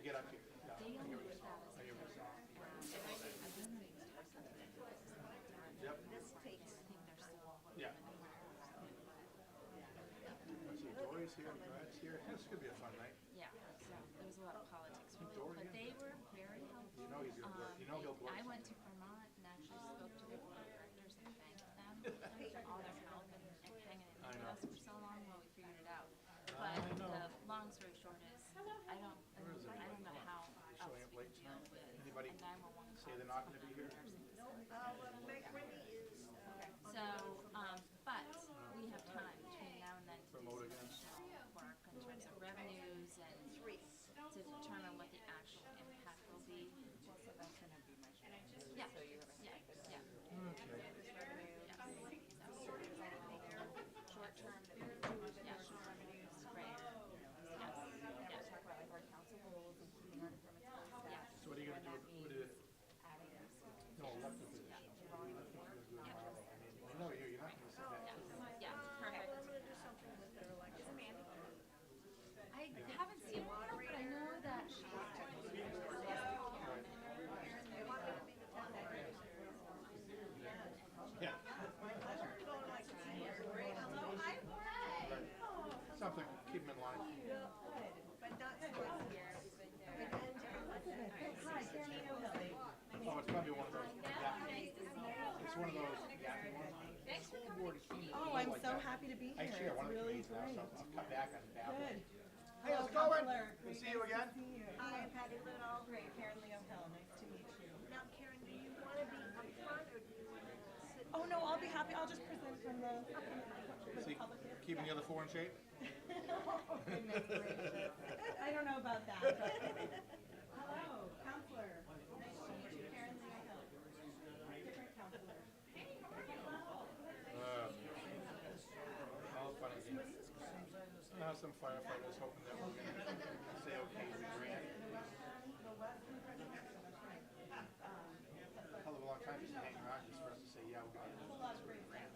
get up here. Yeah. They I only hear what did you're that saying. I as a hear what you're saying. This Yep. takes, I think they're still. Yeah. Let's see, Dory's here, Brad's here. This could be a fun night. Yeah, so there was a lot of politics with it, Dory, but yeah. they were very helpful. You know he's gonna work. You know he'll work. I went to Vermont and actually spoke to their board of directors and thanked them for all their help and hanging in I with know. us for so long while we figured it out. I But know. the long story short is, I don't know how else Showing up we late can deal tonight. with Anybody a 911 say call they're not that's gonna be going here? on in nursing facility. Meg Rennie is, So, but we have time between now and then to do Promote some again. additional work in terms of revenues and to determine what the actual impact will be. Well, so that's gonna be my short. Yeah, So you have a yeah, yeah. Okay. Short term, yeah, short revenues, right. Yes, yes. Talk about like our council rules and keeping our departments on staff. So what are you gonna do That with means it? adding a No, elected position. Elected you're gonna do tomorrow. I mean, you know you're not gonna sit back. Yeah, perfect. we're gonna do something with their election. I haven't seen one, but I know that she They want me to be the town moderator. Yeah. I'm going like 10 years. Hello, hi, Right. Something, keep them in line. but not so much. Oh, it's probably one of those, yeah. It's one of those yappy ones. School board is keen. Oh, I'm so happy to be I here. chair It's one of the really committees now, great. so I'll cut back on the babble. Good. Hey, how's it going? Counselor. Good to see you again. See you. Hi, I'm Patty Little. Great, Karen Leo Hill. Nice to meet you. Now, Karen, do you want to be up front or do you want to sit? Oh no, I'll be happy. I'll just present from the See, public here. keeping the other four in shape? Oh, goodness gracious. I don't know about that. But... Hello, counselor. Nice to meet you, Karen Leo Hill. Different counselor. All fun and games. Some firefighters hoping that we're gonna say okay to the grant. A hell of a long time just to hang around just for us to say, yeah, we're gonna do this for the grant.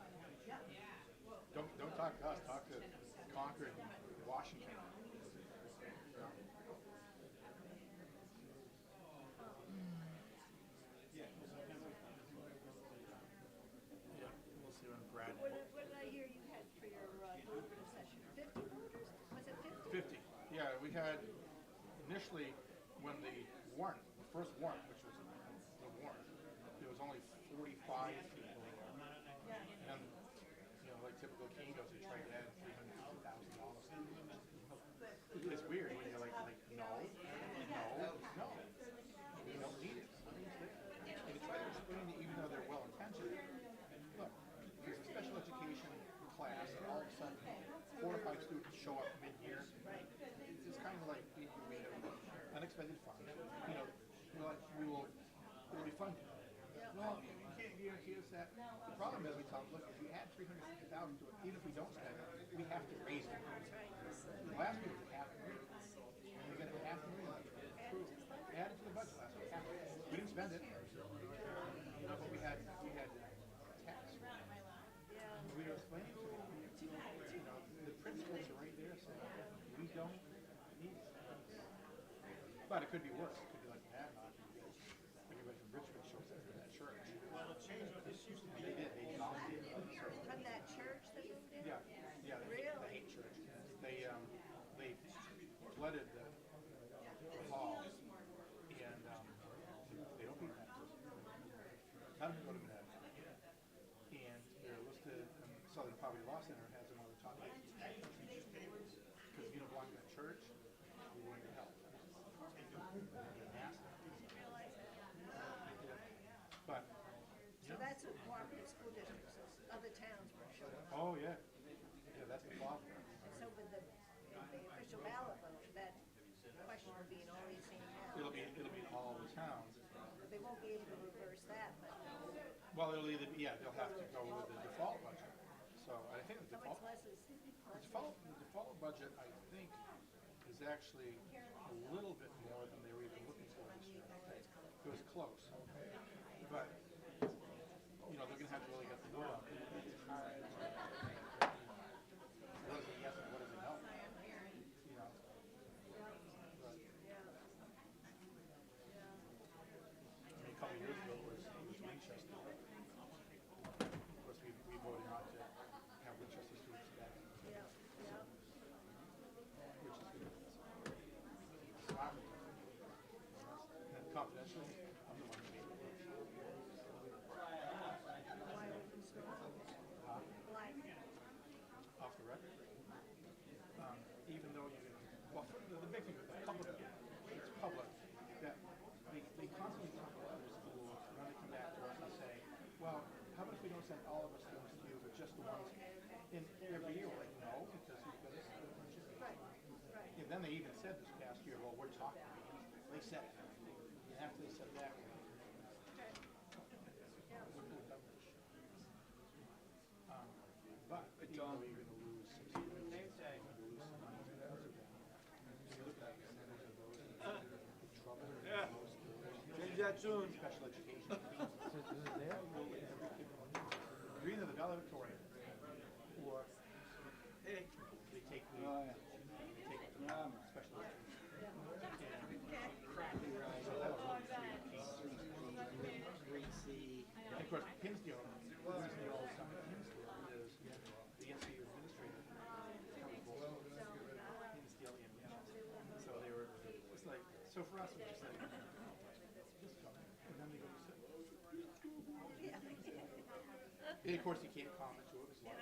Don't talk to us, talk to Concord and Washington. Yeah, we'll see when Brad. What did I hear you had for your deliberative session? 50 voters? Was it 50? 50. Yeah, we had initially when the warrant, the first warrant, which was the warrant, there was only 45 people there. And, you know, like typical Kingos, they tried to add $350,000. It's weird when you're like no, we don't need it. And you try to explain it even though they're well intentioned. Look, there's a special education class, and all of a sudden, 4 or 5 students show up mid-year. It's kind of like we have unexpected funds. You know, we will be funded. Well, you can't guarantee us that. The problem is we tell them, look, if you add $350,000 to it, even if we don't spend it, we have to raise it. Last year was $500,000. And we got $500,000 approved. Added to the budget last year. We didn't spend it. You know, but we had tax. We were explaining to them, you know, the principles are right there saying we don't need it. But it could be worse. It could be like that. Everybody from Richmond shows up to that church. Well, it changed. They did. They did. From that church that moved in? Yeah, yeah. The hate church. They flooded the hall, and they don't pay taxes. None of them go to Manhattan. And they're listed. Southern Poverty Law Center has them on the top 8. Because if you don't belong to that church, you're going to hell. But, So that's what cooperative school districts, other towns were showing. oh yeah, yeah, that's the problem. So with the official ballot vote, that question will be in all these same towns. It'll be in all the towns. They won't be able to reverse that, but Well, it'll either be, yeah, they'll have to go with the default budget. So I think the how default, much less is? the default budget, I think, is actually a little bit more than they were even looking for this year. It was close, but you know they're going to have to really get the word out. It's hard. What is it yes and what is it no? You know. But, same thing with the public, it's public, that they constantly talk about other schools, and then they come back to us and say, well, how about if we don't send all of our students to you, but just the ones? And every year, we're like, no, because you've got to split them. Right. And then they even said this past year, well, we're talking to you. They said, and after they said that, we're but even though you're going to lose some students, you're going to lose some money. If you look at the percentage of those in trouble or in most schools, Change that soon. special education. You're either the valedictorian or Hey. they take the Oh, yeah. special education. So that was really Greasy. and of course, Pinsdale, the reason they all come to Pinsdale is the NCU administrator. Pinsdale and so they were, it's like, so for us, it's just like, just come. And then they go to sit. And of course, you can't comment to it, it's like,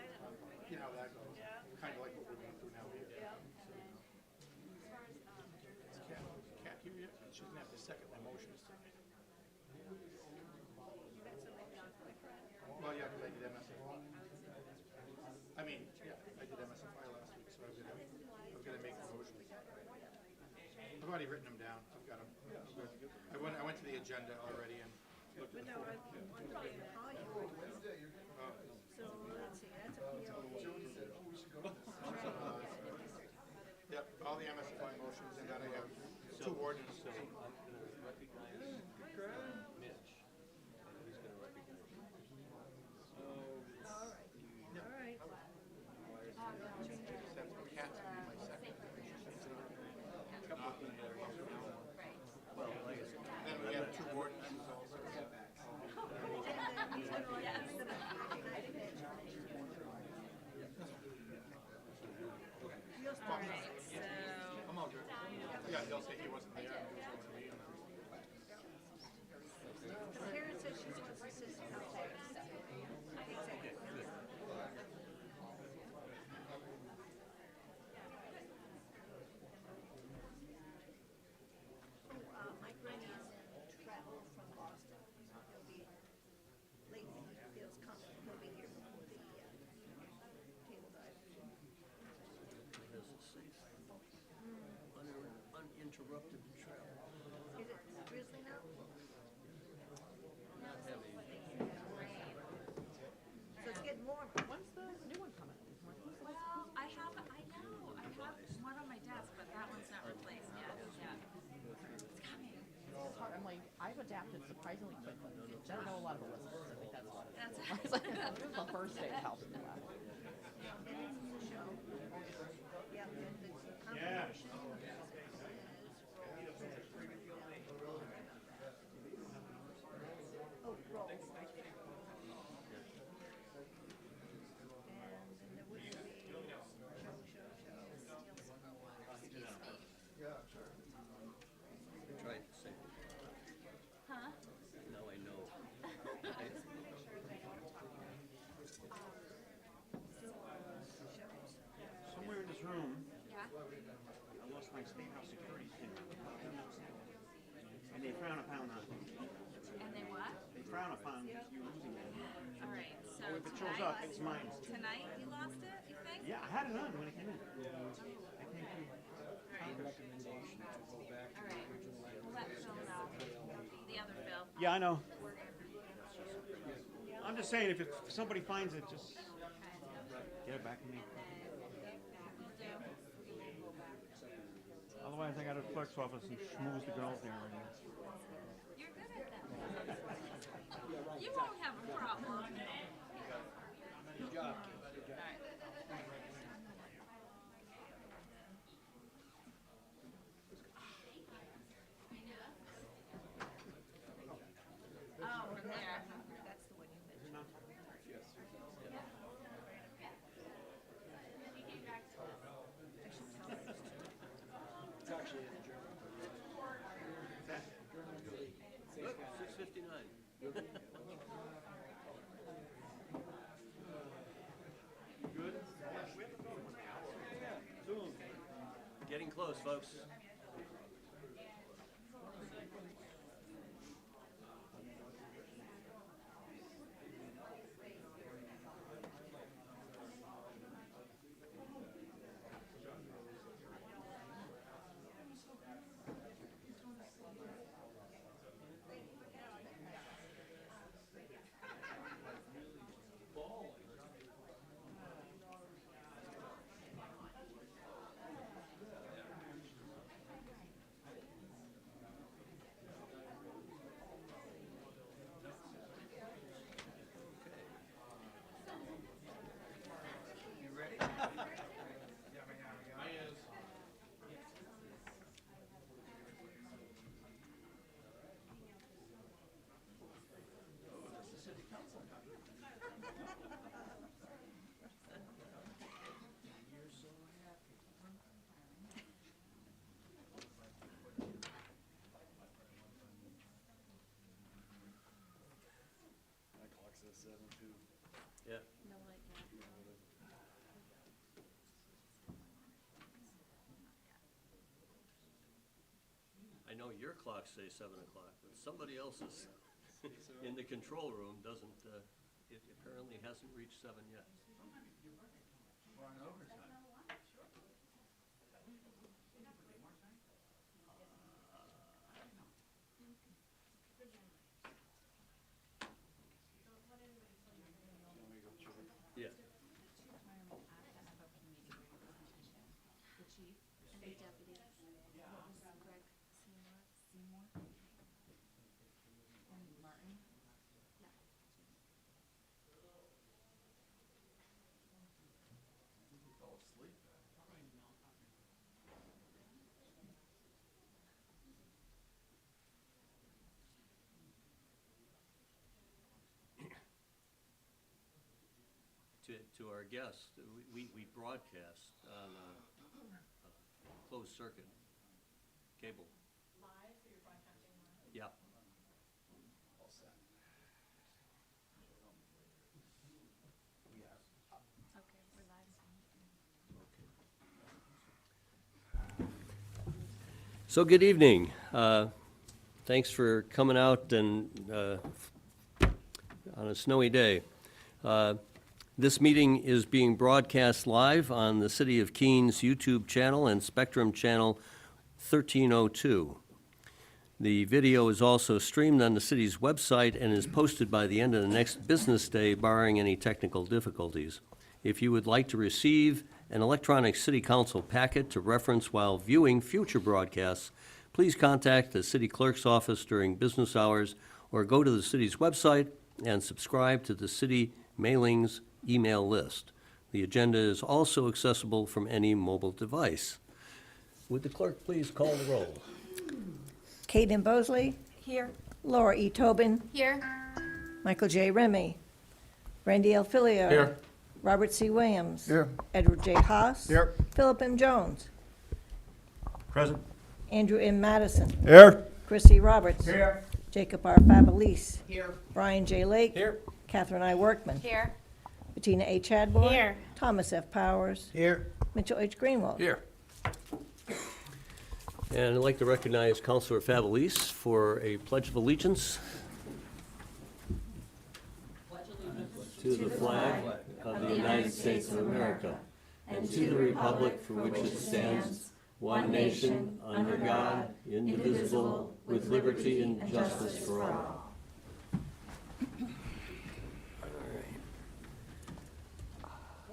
you know how that goes. Kind of like what we're going through now here. Is Kat here yet? She's gonna have to second my motions tonight. Well, yeah, because I did MSFI. I mean, yeah, I did MSFI last week, so I'm gonna make the motion. I've already written them down. I've got them. I went to the agenda already and looked at the No, form. I'm trying to call you. So, let's see, that's a POP. Yep, all the MSFI motions, and then I have two ordinances. All right. That's what Kat's gonna be my second. Then we have two ordinances also. I'm all good. Yeah, they'll say he wasn't there. And he was over me, and then- Karen says she wants assistant outside. Mike Rennie is in travel from Boston. He'll be late, he'll come, he'll be here before the, table dive. Uninterrupted travel. Is it drizzling now? So it's getting warmer. When's the new one coming? Well, I have one on my desk, but that one's not replaced yet. Yeah. It's coming. It's hard. I'm like, I've adapted surprisingly quickly. I don't know a lot of Elizabeth. I think that's what it That's is. It's like, the first day helped me out. And it's the show. Yeah, the combination oh, roll. And then there would be show. Try it the same. Huh? Now I know. Somewhere in this room, Yeah. I lost my state house security pin. And they frown upon that. And they what? They frown upon you losing it. All right. So If it shows up, it's mine. Tonight you lost it, you think? Yeah, I had it on when it came in. I came through. All right. We'll let Phil know. The other Phil. Yeah, I know. I'm just saying, if somebody finds it, just get it back to me. Otherwise, I got to the clerk's office and schmooze the girls there. You're good at that. You won't have a problem. Good job. Oh, from there. That's the one you mentioned. I should tell her. It's actually in German. Look, 6:59. Good? Soon. Getting close, folks. know your clocks say 7 o'clock, but somebody else's in the control room doesn't, it apparently hasn't reached 7 yet. We're on overtime. Yeah. The chief and the deputy. What was Greg Seymour? And Martin? Yeah. To our guests, we broadcast on closed circuit cable. Live, so you're broadcasting live? Yeah. Okay, we're live. So good evening. Thanks for coming out and on a snowy day. This meeting is being broadcast live on the City of Keens YouTube channel and Spectrum channel 1302. The video is also streamed on the city's website and is posted by the end of the next business day, barring any technical difficulties. If you would like to receive an electronic city council packet to reference while viewing future broadcasts, please contact the city clerk's office during business hours or go to the city's website and subscribe to the city mailings email list. The agenda is also accessible from any mobile device. Would the clerk please call the roll? Kaden Bosley, Here. Laura E. Tobin, Here. Michael J. Remy, Randy L. Filio. Here. Robert C. Williams. Here. Edward J. Haas. Here. Philip M. Jones. Present. Andrew M. Madison. Here. Chrissy Roberts. Here. Jacob R. Fabilis. Here. Brian J. Lake. Here. Catherine I. Workman. Here. Bettina A. Chadbourne. Here. Thomas F. Powers. Here. Mitchell H. Greenwald. Here. And I'd like to recognize Councilor Fabilis for a pledge of allegiance. To the flag of the United States of America and to the republic for which it stands, one nation, under God, indivisible, with liberty and justice for all.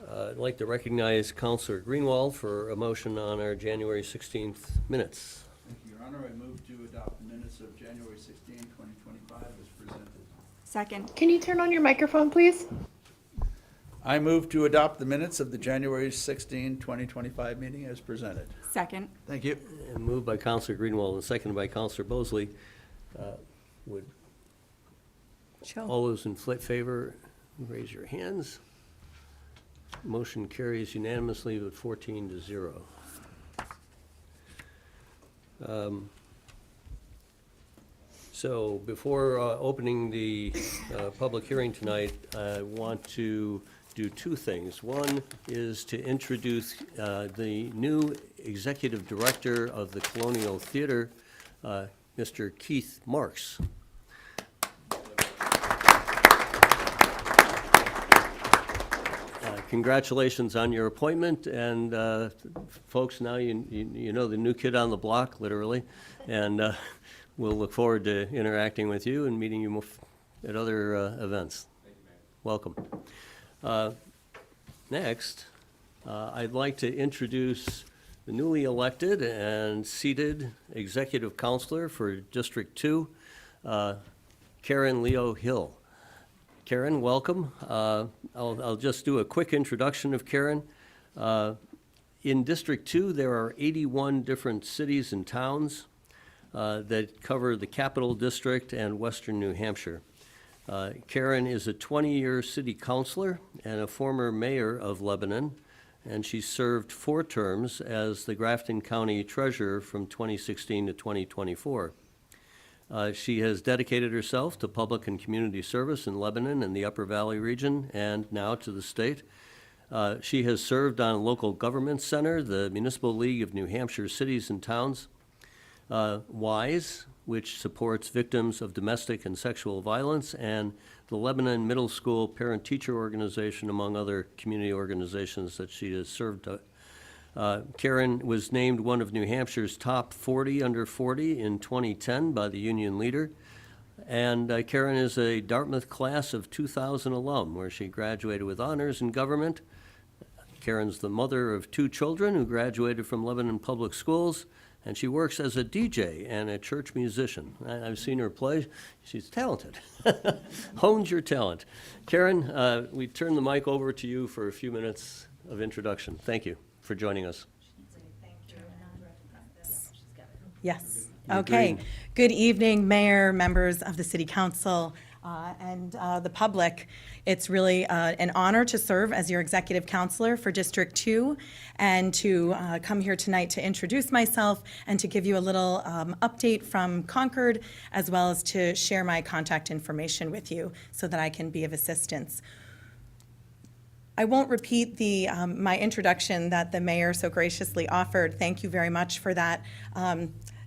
I'd like to recognize Councilor Greenwald for a motion on our January 16th minutes. Thank you, Your Honor. I move to adopt the minutes of January 16, 2025 as presented. Second. Can you turn on your microphone, please? I move to adopt the minutes of the January 16, 2025 meeting as presented. Second. Thank you. And moved by Councilor Greenwald and seconded by Councilor Bosley. Would all those in favor raise your hands? Motion carries unanimously with 14-0. So before opening the public hearing tonight, I want to do two things. One is to introduce the new executive director of the Colonial Theater, Mr. Keith Marks. Congratulations on your appointment, and folks, now you know the new kid on the block, literally, and we'll look forward to interacting with you and meeting you at other events. Thank you, Mayor. Welcome. Next, I'd like to introduce the newly elected and seated executive counselor for District 2, Karen Leo Hill. Karen, welcome. I'll just do a quick introduction of Karen. In District 2, there are 81 different cities and towns that cover the Capital District and Western New Hampshire. Karen is a 20-year city councilor and a former mayor of Lebanon, and she served 4 terms as the Grafton County Treasurer from 2016 to 2024. She has dedicated herself to public and community service in Lebanon and the Upper Valley region, and now to the state. She has served on Local Government Center, the Municipal League of New Hampshire Cities and Towns. WISE, which supports victims of domestic and sexual violence, and the Lebanon Middle School Parent-Teacher Organization, among other community organizations that she has served. Karen was named one of New Hampshire's top 40 under 40 in 2010 by the Union Leader. And Karen is a Dartmouth class of 2000 alum, where she graduated with honors in government. Karen's the mother of 2 children who graduated from Lebanon Public Schools, and she works as a DJ and a church musician. I've seen her play. She's talented. Hones your talent. Karen, we turn the mic over to you for a few minutes of introduction. Thank you for joining us. Yes. You're Okay. green. Good evening, Mayor, members of the City Council, and the public. It's really an honor to serve as your executive counselor for District 2 and to come here tonight to introduce myself and to give you a little update from Concord, as well as to share my contact information with you so that I can be of assistance. I won't repeat my introduction that the mayor so graciously offered. Thank you very much for that.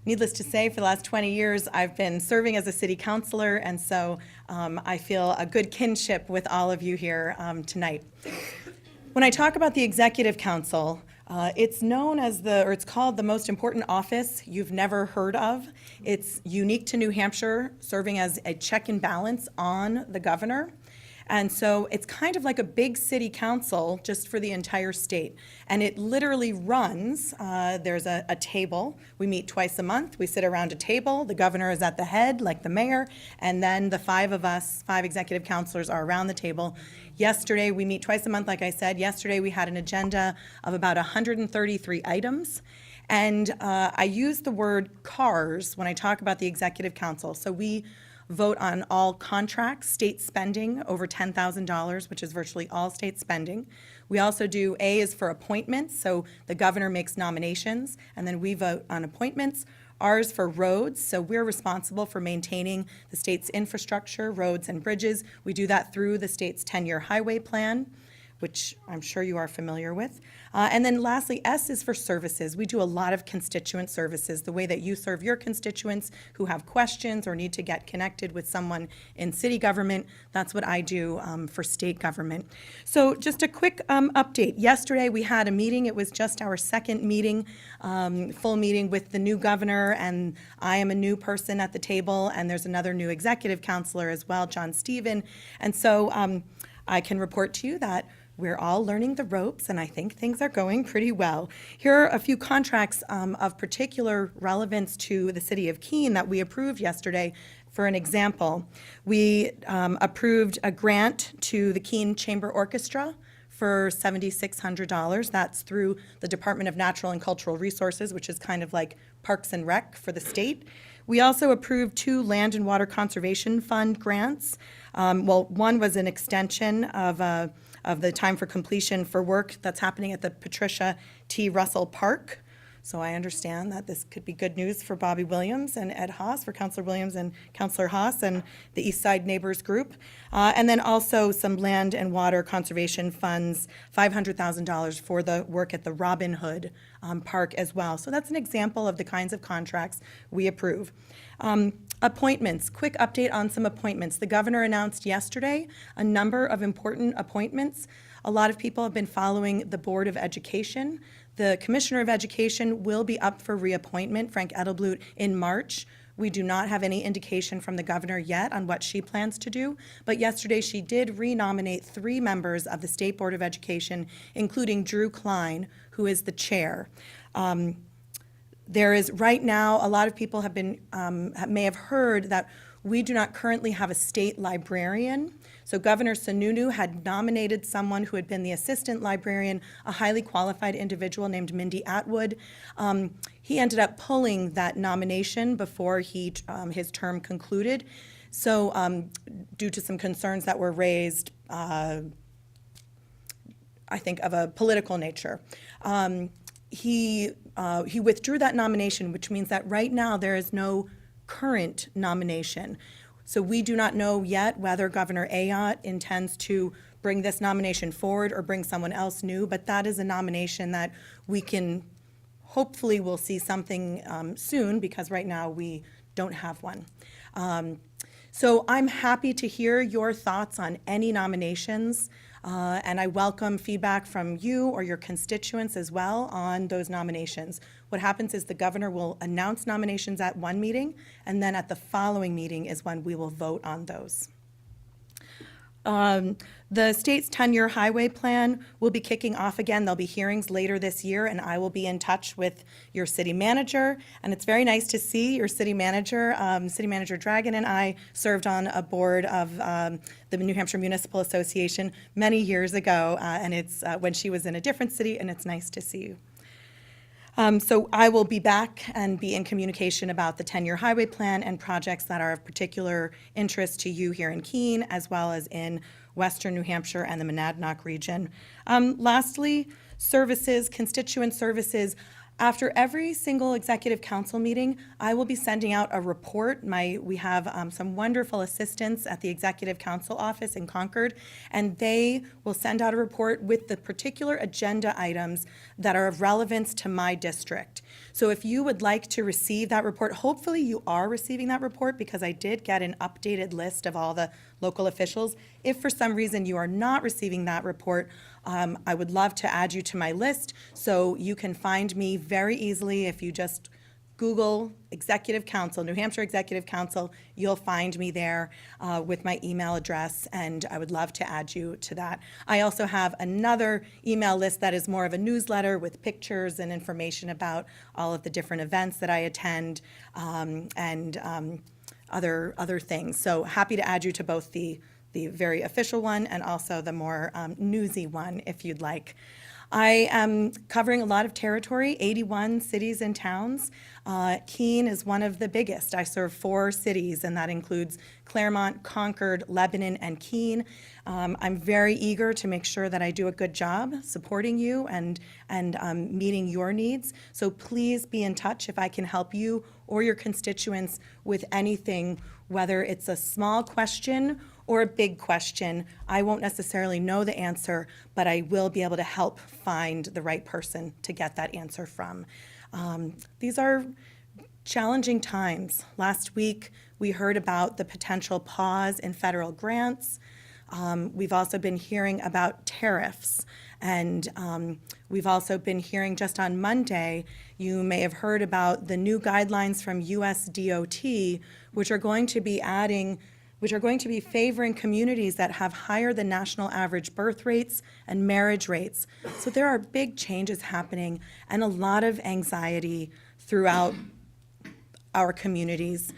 Needless to say, for the last 20 years, I've been serving as a city councilor, and so I feel a good kinship with all of you here tonight. When I talk about the Executive Council, it's known as it's called the most important office you've never heard of. It's unique to New Hampshire, serving as a check and balance on the governor. And so it's kind of like a big city council just for the entire state. And it literally runs, there's a table. We meet twice a month. We sit around a table. The governor is at the head, like the mayor. And then the 5 of us, 5 executive counselors, are around the table. Yesterday, we meet twice a month, like I said. Yesterday, we had an agenda of about 133 items. And I use the word CARS when I talk about the executive council. So we vote on all contracts, state spending over $10,000, which is virtually all state spending. We also do, A is for appointments, so the governor makes nominations, and then we vote on appointments. R is for roads, so we're responsible for maintaining the state's infrastructure, roads and bridges. We do that through the state's 10-year highway plan, which I'm sure you are familiar with. And then lastly, S is for services. We do a lot of constituent services, the way that you serve your constituents who have questions or need to get connected with someone in city government. That's what I do for state government. So just a quick update. Yesterday, we had a meeting. It was just our second meeting, full meeting with the new governor, and I am a new person at the table, and there's another new executive counselor as well, John Stephen. And so I can report to you that we're all learning the ropes, and I think things are going pretty well. Here are a few contracts of particular relevance to the city of Keene that we approved yesterday. For an example, we approved a grant to the Keene Chamber Orchestra for $7,600. That's through the Department of Natural and Cultural Resources, which is kind of like Parks and Rec for the state. We also approved 2 Land and Water Conservation Fund grants. One was an extension of the time for completion for work that's happening at the Patricia T. Russell Park. So I understand that this could be good news for Bobby Williams and Ed Haas, for Councilor Williams and Councilor Haas and the East Side Neighbors Group. And then also some land and water conservation funds, $500,000 for the work at the Robin Hood Park as well. So that's an example of the kinds of contracts we approve. Appointments, quick update on some appointments. The governor announced yesterday a number of important appointments. A lot of people have been following the Board of Education. The Commissioner of Education will be up for reappointment, Frank Edelblut, in March. We do not have any indication from the governor yet on what she plans to do, but yesterday she did renominate 3 members of the State Board of Education, including Drew Klein, who is the chair. There is right now, a lot of people have been may have heard that we do not currently have a state librarian. So Governor Sununu had nominated someone who had been the assistant librarian, a highly qualified individual named Mindy Atwood. He ended up pulling that nomination before his term concluded. So due to some concerns that were raised, I think of a political nature, he withdrew that nomination, which means that right now there is no current nomination. So we do not know yet whether Governor Ayotte intends to bring this nomination forward or bring someone else new, but that is a nomination that we can hopefully we'll see something soon, because right now we don't have one. So I'm happy to hear your thoughts on any nominations, and I welcome feedback from you or your constituents as well on those nominations. What happens is the governor will announce nominations at one meeting, and then at the following meeting is when we will vote on those. The state's 10-year highway plan will be kicking off again. There'll be hearings later this year, and I will be in touch with your city manager. And it's very nice to see your city manager. City Manager Dragon and I served on a board of the New Hampshire Municipal Association many years ago, and it's when she was in a different city, and it's nice to see you. So I will be back and be in communication about the 10-year highway plan and projects that are of particular interest to you here in Keene, as well as in Western New Hampshire and the Monadnock region. Lastly, services, constituent services. After every single executive council meeting, I will be sending out a report. We have some wonderful assistants at the executive council office in Concord, and they will send out a report with the particular agenda items that are of relevance to my district. So if you would like to receive that report, hopefully you are receiving that report, because I did get an updated list of all the local officials. If for some reason you are not receiving that report, I would love to add you to my list, so you can find me very easily. If you just Google Executive Council, New Hampshire Executive Council, you'll find me there with my email address, and I would love to add you to that. I also have another email list that is more of a newsletter with pictures and information about all of the different events that I attend, and other things. So happy to add you to both the very official one and also the more newsy one, if you'd like. I am covering a lot of territory, 81 cities and towns. Keene is one of the biggest. I serve 4 cities, and that includes Claremont, Concord, Lebanon, and Keene. I'm very eager to make sure that I do a good job supporting you and meeting your needs. So please be in touch if I can help you or your constituents with anything, whether it's a small question or a big question. I won't necessarily know the answer, but I will be able to help find the right person to get that answer from. These are challenging times. Last week, we heard about the potential pause in federal grants. We've also been hearing about tariffs, and we've also been hearing just on Monday, you may have heard about the new guidelines from USDOT, which are going to be favoring communities that have higher than national average birth rates and marriage rates. So there are big changes happening and a lot of anxiety throughout our communities.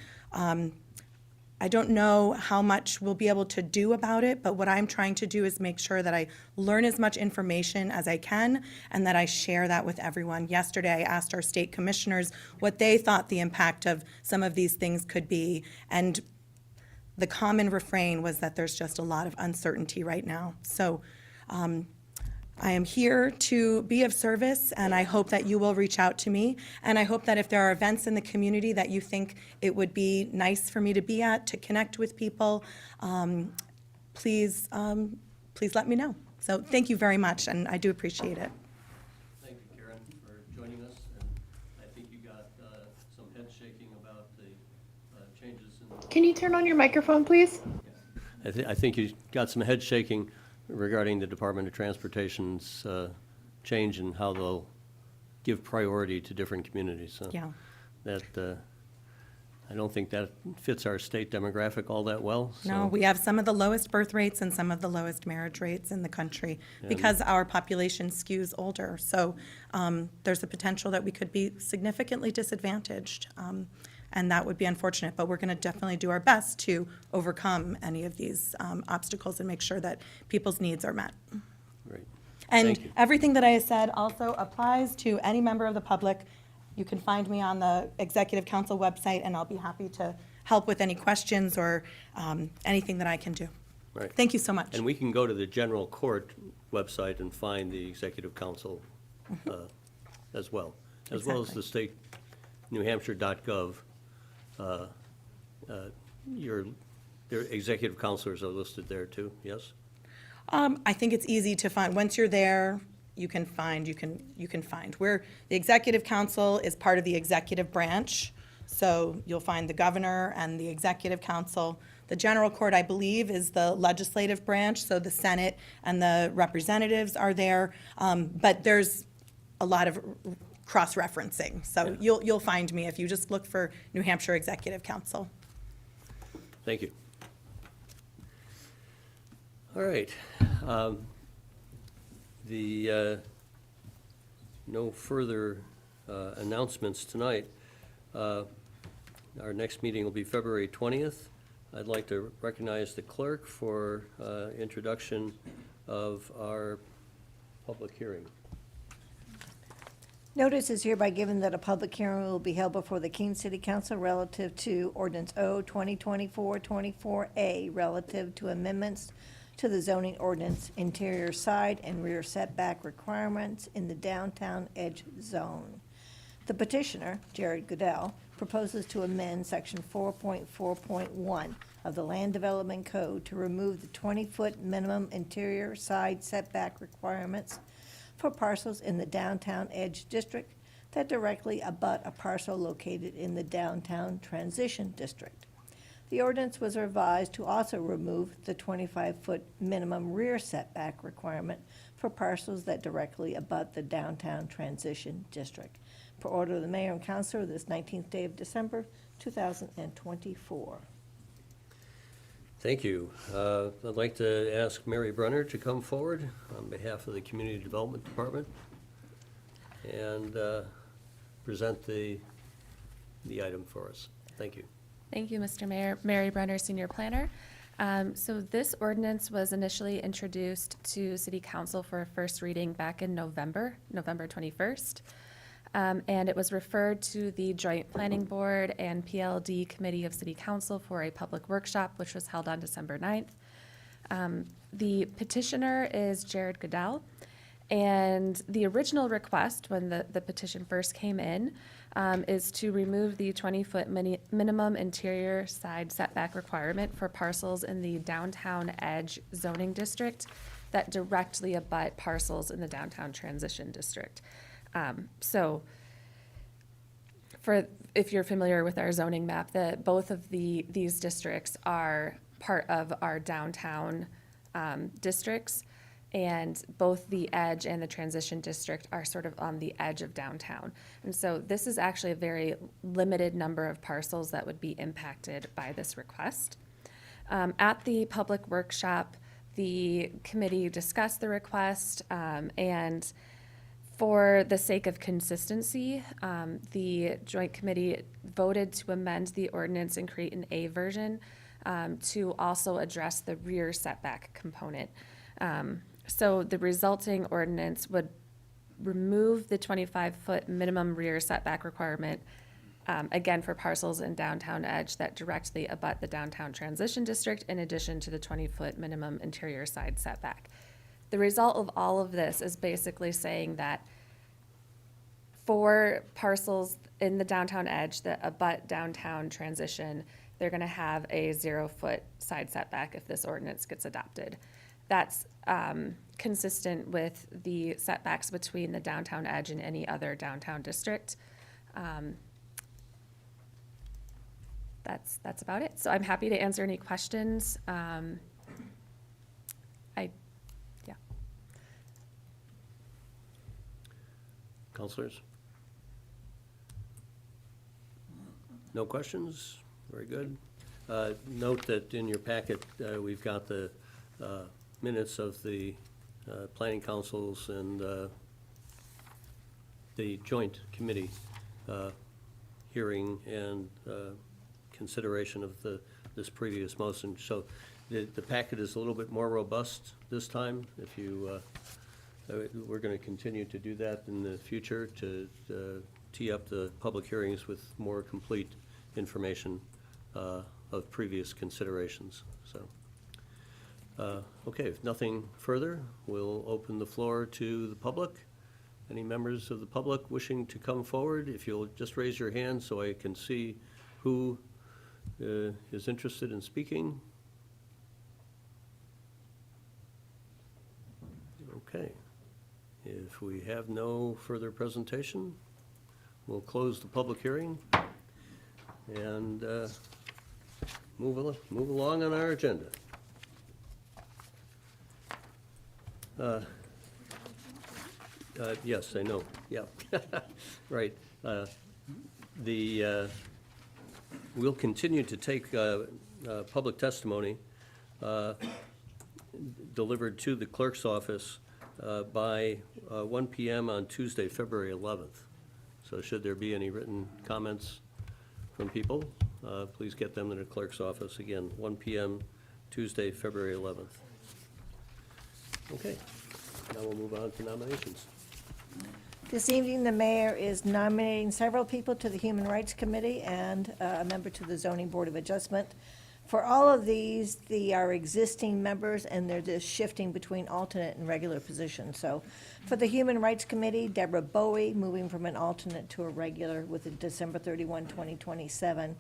I don't know how much we'll be able to do about it, but what I'm trying to do is make sure that I learn as much information as I can and that I share that with everyone. Yesterday, I asked our state commissioners what they thought the impact of some of these things could be, and the common refrain was that there's just a lot of uncertainty right now. So I am here to be of service, and I hope that you will reach out to me. And I hope that if there are events in the community that you think it would be nice for me to be at, to connect with people, please let me know. So thank you very much, and I do appreciate it. Thank you, Karen, for joining us, and I think you got some head shaking about the changes in the... Can you turn on your microphone, please? I think you got some head shaking regarding the Department of Transportation's change in how they'll give priority to different communities. So Yeah. that, I don't think that fits our state demographic all that well. No, so- we have some of the lowest birth rates and some of the lowest marriage rates in the country because our population skews older. So there's a potential that we could be significantly disadvantaged, and that would be unfortunate. But we're going to definitely do our best to overcome any of these obstacles and make sure that people's needs are met. Great. And Thank you. everything that I said also applies to any member of the public. You can find me on the Executive Council website, and I'll be happy to help with any questions or anything that I can do. Right. Thank you so much. And we can go to the general court website and find the Executive Council as well as Exactly. the state, newhampshire.gov. Their executive counselors are listed there too, yes? I think it's easy to find. Once you're there, you can find. Where the executive council is part of the executive branch, so you'll find the governor and the executive council. The general court, I believe, is the legislative branch, so the Senate and the representatives are there. But there's a lot of cross-referencing, so you'll find me if you just look for New Hampshire Executive Council. Thank you. All right. No further announcements tonight. Our next meeting will be February 20th. I'd like to recognize the clerk for introduction of our public hearing. Notice is hereby given that a public hearing will be held before the Keene City Council relative to Ordinance O 2024-24A relative to amendments to the zoning ordinance interior side and rear setback requirements in the downtown edge zone. The petitioner, Jared Goodell, proposes to amend Section 4.4.1 of the Land Development Code to remove the 20-foot minimum interior side setback requirements for parcels in the downtown edge district that directly abut a parcel located in the downtown transition district. The ordinance was revised to also remove the 25-foot minimum rear setback requirement for parcels that directly abut the downtown transition district. Per order of the mayor and councilor, this 19th day of December, 2024. Thank you. I'd like to ask Mary Brunner to come forward on behalf of the Community Development Department and present the item for us. Thank you. Thank you, Mr. Mayor. Mary Brunner, Senior Planner. So this ordinance was initially introduced to City Council for a first reading back in November 21st. And it was referred to the Joint Planning Board and PLD Committee of City Council for a public workshop, which was held on December 9th. The petitioner is Jared Goodell, and the original request when the petition first came in is to remove the 20-foot minimum interior side setback requirement for parcels in the downtown edge zoning district that directly abut parcels in the downtown transition district. So if you're familiar with our zoning map, that both of these districts are part of our downtown districts, and both the edge and the transition district are sort of on the edge of downtown. And so this is actually a very limited number of parcels that would be impacted by this request. At the public workshop, the committee discussed the request, and for the sake of consistency, the Joint Committee voted to amend the ordinance and create an A version to also address the rear setback component. So the resulting ordinance would remove the 25-foot minimum rear setback requirement, again for parcels in downtown edge that directly abut the downtown transition district, in addition to the 20-foot minimum interior side setback. The result of all of this is basically saying that for parcels in the downtown edge that abut downtown transition, they're going to have a 0-foot side setback if this ordinance gets adopted. That's consistent with the setbacks between the downtown edge and any other downtown district. That's about it. So I'm happy to answer any questions. Councilors? No questions? Very good. Note that in your packet, we've got the minutes of the planning councils and the joint committee hearing and consideration of this previous motion. So the packet is a little bit more robust this time. If you we're going to continue to do that in the future to tee up the public hearings with more complete information of previous considerations. So, okay, if nothing further, we'll open the floor to the public. Any members of the public wishing to come forward, if you'll just raise your hand so I can see who is interested in speaking. Okay. If we have no further presentation, we'll close the public hearing and move along on our agenda. Yes, I know, yeah, right. We'll continue to take public testimony delivered to the clerk's office by 1 PM on Tuesday, February 11th. So should there be any written comments from people, please get them to the clerk's office. Again, 1 PM, Tuesday, February 11th. Okay, now we'll move on to nominations. This evening, the mayor is nominating several people to the Human Rights Committee and a member to the Zoning Board of Adjustment. For all of these, they are existing members, and they're just shifting between alternate and regular positions. So for the Human Rights Committee, Deborah Bowie, moving from an alternate to a regular with a December 31, 2027.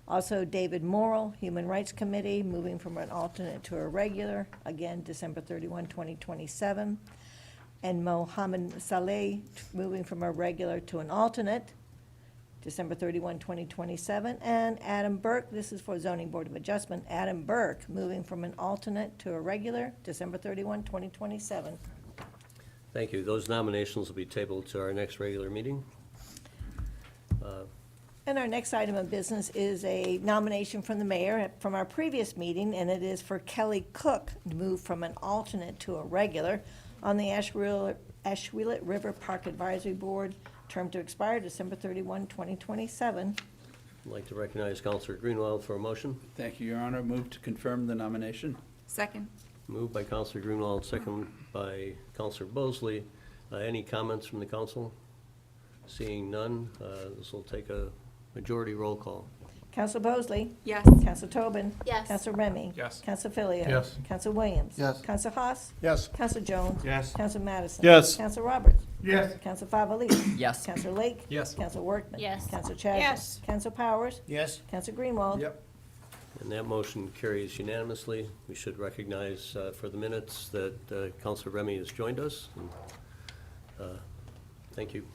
Also, David Morrill, Human Rights Committee, moving from an alternate to a regular, again, December 31, 2027. And Mohammed Saleh, moving from a regular to an alternate, December 31, 2027. And Adam Burke, this is for Zoning Board of Adjustment, Adam Burke, moving from an alternate to a regular, December 31, 2027. Thank you. Those nominations will be tabled to our next regular meeting. And our next item of business is a nomination from the mayor from our previous meeting, and it is for Kelly Cook to move from an alternate to a regular on the Ashwillet River Park Advisory Board, term to expire December 31, 2027. I'd like to recognize Counselor Greenwald for a motion. Thank you, Your Honor. Move to confirm the nomination. Second. Moved by Counselor Greenwald, second by Counselor Bosley. Any comments from the council? Seeing none, this will take a majority roll call. Counselor Bosley? Yes. Counselor Tobin? Yes. Counselor Remy? Yes. Counselor Filio? Yes. Counselor Williams? Yes. Counselor Haas? Yes. Counselor Jones? Yes. Counselor Madison? Yes. Counselor Roberts? Yes. Counselor Favolese? Yes. Counselor Lake? Yes. Counselor Workman? Yes. Counselor Chadwick? Yes. Counselor Powers? Yes. Counselor Greenwald? Yep. And that motion carries unanimously. We should recognize for the minutes that Counselor Remy has joined us. And, thank you.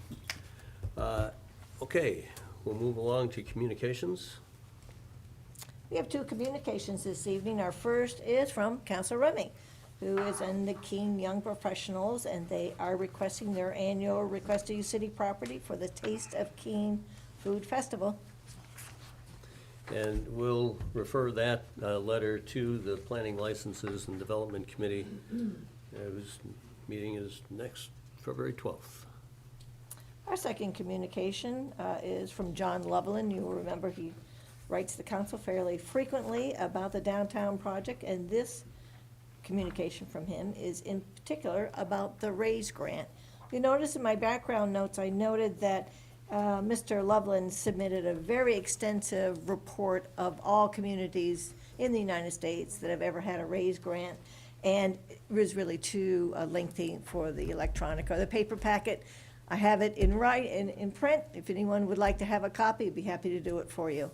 Okay, we'll move along to communications. We have two communications this evening. Our first is from Counselor Remy, who is in the Keene Young Professionals, and they are requesting their annual request to use city property for the Taste of Keene Food Festival. And we'll refer that letter to the Planning Licenses and Development Committee, whose meeting is next February 12th. Our second communication is from John Loveland. You will remember he writes the council fairly frequently about the downtown project, and this communication from him is in particular about the RAISE grant. You notice in my background notes, I noted that Mr. Loveland submitted a very extensive report of all communities in the United States that have ever had a RAISE grant, and it was really too lengthy for the electronic or the paper packet. I have it in print. If anyone would like to have a copy, I'd be happy to do it for you.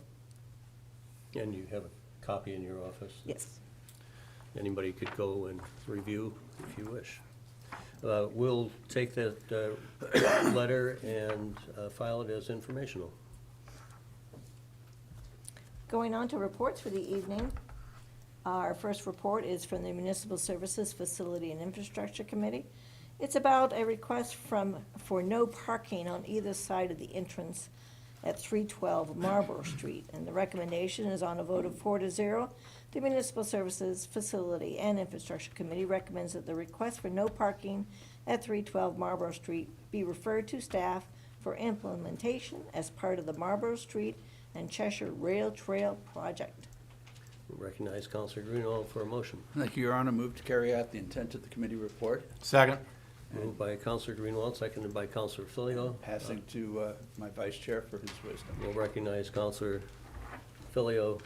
And you have a copy in your office? Yes. Anybody could go and review if you wish. We'll take that letter and file it as informational. Going on to reports for the evening. Our first report is from the Municipal Services Facility and Infrastructure Committee. It's about a request for no parking on either side of the entrance at 312 Marlborough Street, and the recommendation is on a vote of 4-0. The Municipal Services Facility and Infrastructure Committee recommends that the request for no parking at 312 Marlborough Street be referred to staff for implementation as part of the Marlborough Street and Cheshire Rail Trail project. We'll recognize Counselor Greenwald for a motion. Thank you, Your Honor. Move to carry out the intent of the committee report. Second. Moved by Counselor Greenwald, seconded by Counselor Filio. Passing to my vice chair for his wisdom. We'll recognize Counselor Filio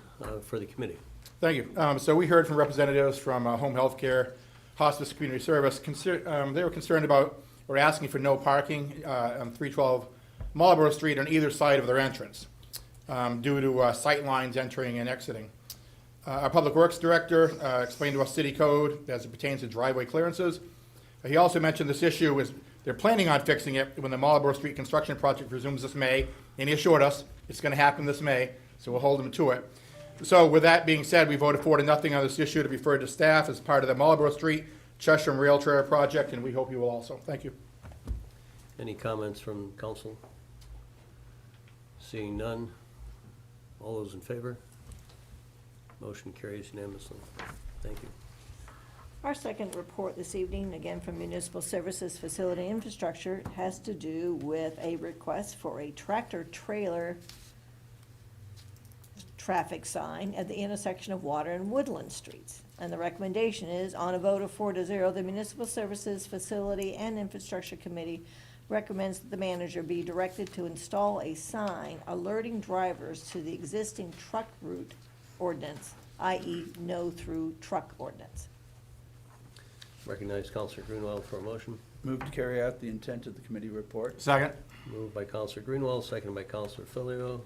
for the committee. Thank you. So we heard from representatives from home health care, hospice, community service. They were concerned about or asking for no parking on 312 Marlborough Street on either side of their entrance due to sight lines entering and exiting. Our Public Works Director explained to us city code as it pertains to driveway clearances. He also mentioned this issue is They're planning on fixing it when the Marlborough Street construction project resumes this May, and he assured us it's going to happen this May, so we'll hold him to it. So with that being said, we voted 4-0 on this issue to be referred to staff as part of the Marlborough Street Cheshire Rail Trail project, and we hope you will also. Thank you. Any comments from council? Seeing none. All those in favor? Motion carries unanimously. Thank you. Our second report this evening, again from Municipal Services Facility Infrastructure, has to do with a request for a tractor-trailer traffic sign at the intersection of Water and Woodland Streets. And the recommendation is, on a vote of 4-0, the Municipal Services Facility and Infrastructure Committee recommends that the manager be directed to install a sign alerting drivers to the existing truck route ordinance, i.e. no through truck ordinance. Recognize Counselor Greenwald for a motion. Move to carry out the intent of the committee report. Second. Moved by Counselor Greenwald, seconded by Counselor Filio.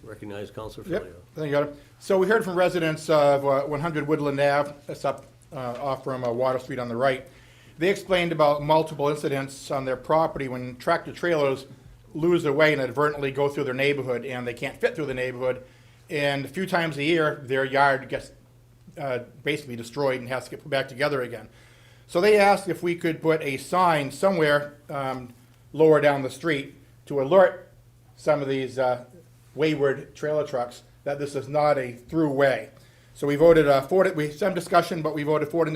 Recognize Counselor Filio. Yep, thank you. So we heard from residents of 100 Woodland Ave, that's up off from Water Street on the right. They explained about multiple incidents on their property when tractor trailers lose their way and inadvertently go through their neighborhood, and they can't fit through the neighborhood. And a few times a year, their yard gets basically destroyed and has to get put back together again. So they asked if we could put a sign somewhere lower down the street to alert some of these wayward trailer trucks that this is not a through way. So we voted we some discussion, but we voted 4-0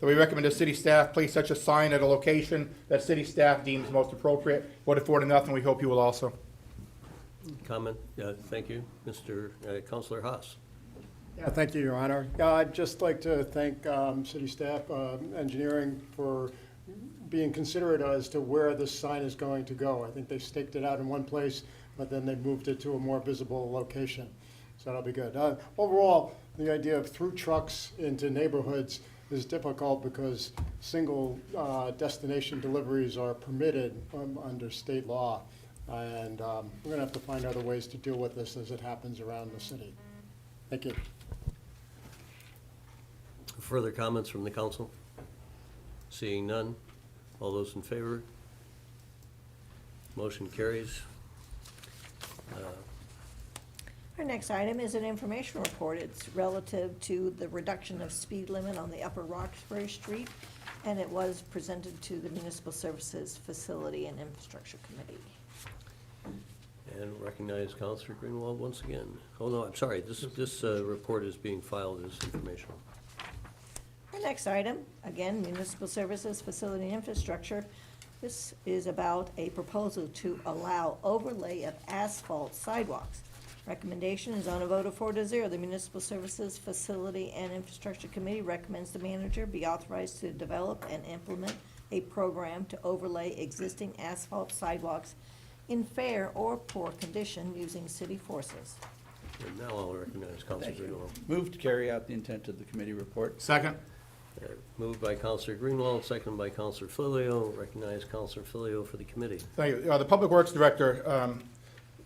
that we recommend the city staff place such a sign at a location that city staff deems most appropriate. Voted 4-0. We hope you will also. Comment? Thank you. Mr. Counselor Haas. Yeah, thank you, Your Honor. I'd just like to thank city staff, engineering, for being considerate as to where this sign is going to go. I think they staked it out in one place, but then they moved it to a more visible location. So that'll be good. Overall, the idea of through trucks into neighborhoods is difficult because single destination deliveries are permitted under state law. And we're going to have to find other ways to deal with this as it happens around the city. Thank you. Further comments from the council? Seeing none. All those in favor? Motion carries. Our next item is an information report. It's relative to the reduction of speed limit on the Upper Roxbury Street, and it was presented to the Municipal Services Facility and Infrastructure Committee. And recognize Counselor Greenwald once again. Oh, no, I'm sorry. This report is being filed as informational. Our next item, again, Municipal Services Facility and Infrastructure. This is about a proposal to allow overlay of asphalt sidewalks. Recommendation is on a vote of 4-0. The Municipal Services Facility and Infrastructure Committee recommends the manager be authorized to develop and implement a program to overlay existing asphalt sidewalks in fair or poor condition using city forces. And now I'll recognize Counselor Greenwald. Move to carry out the intent of the committee report. Second. Moved by Counselor Greenwald, seconded by Counselor Filio. Recognize Counselor Filio for the committee. Thank you. The Public Works Director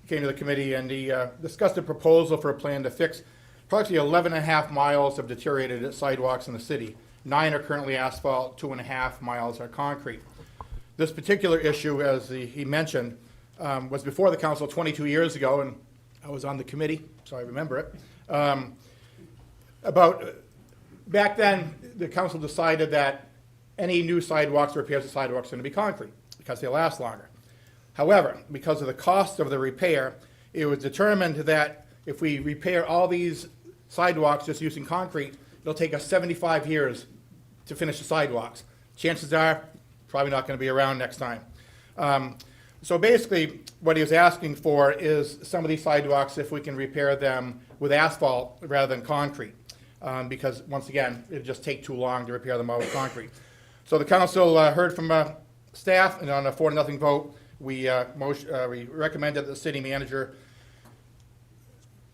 came to the committee and he discussed a proposal for a plan to fix approximately 11.5 miles of deteriorated sidewalks in the city. 9 are currently asphalt, 2.5 miles are concrete. This particular issue, as he mentioned, was before the council 22 years ago, and I was on the committee, so I remember it. Back then, the council decided that any new sidewalks or repairs of sidewalks are going to be concrete because they last longer. However, because of the cost of the repair, it was determined that if we repair all these sidewalks just using concrete, it'll take us 75 years to finish the sidewalks. Chances are, probably not going to be around next time. So basically, what he was asking for is some of these sidewalks, if we can repair them with asphalt rather than concrete. Because, once again, it'd just take too long to repair them all with concrete. So the council heard from staff, and on a 4-0 vote, we recommended that the city manager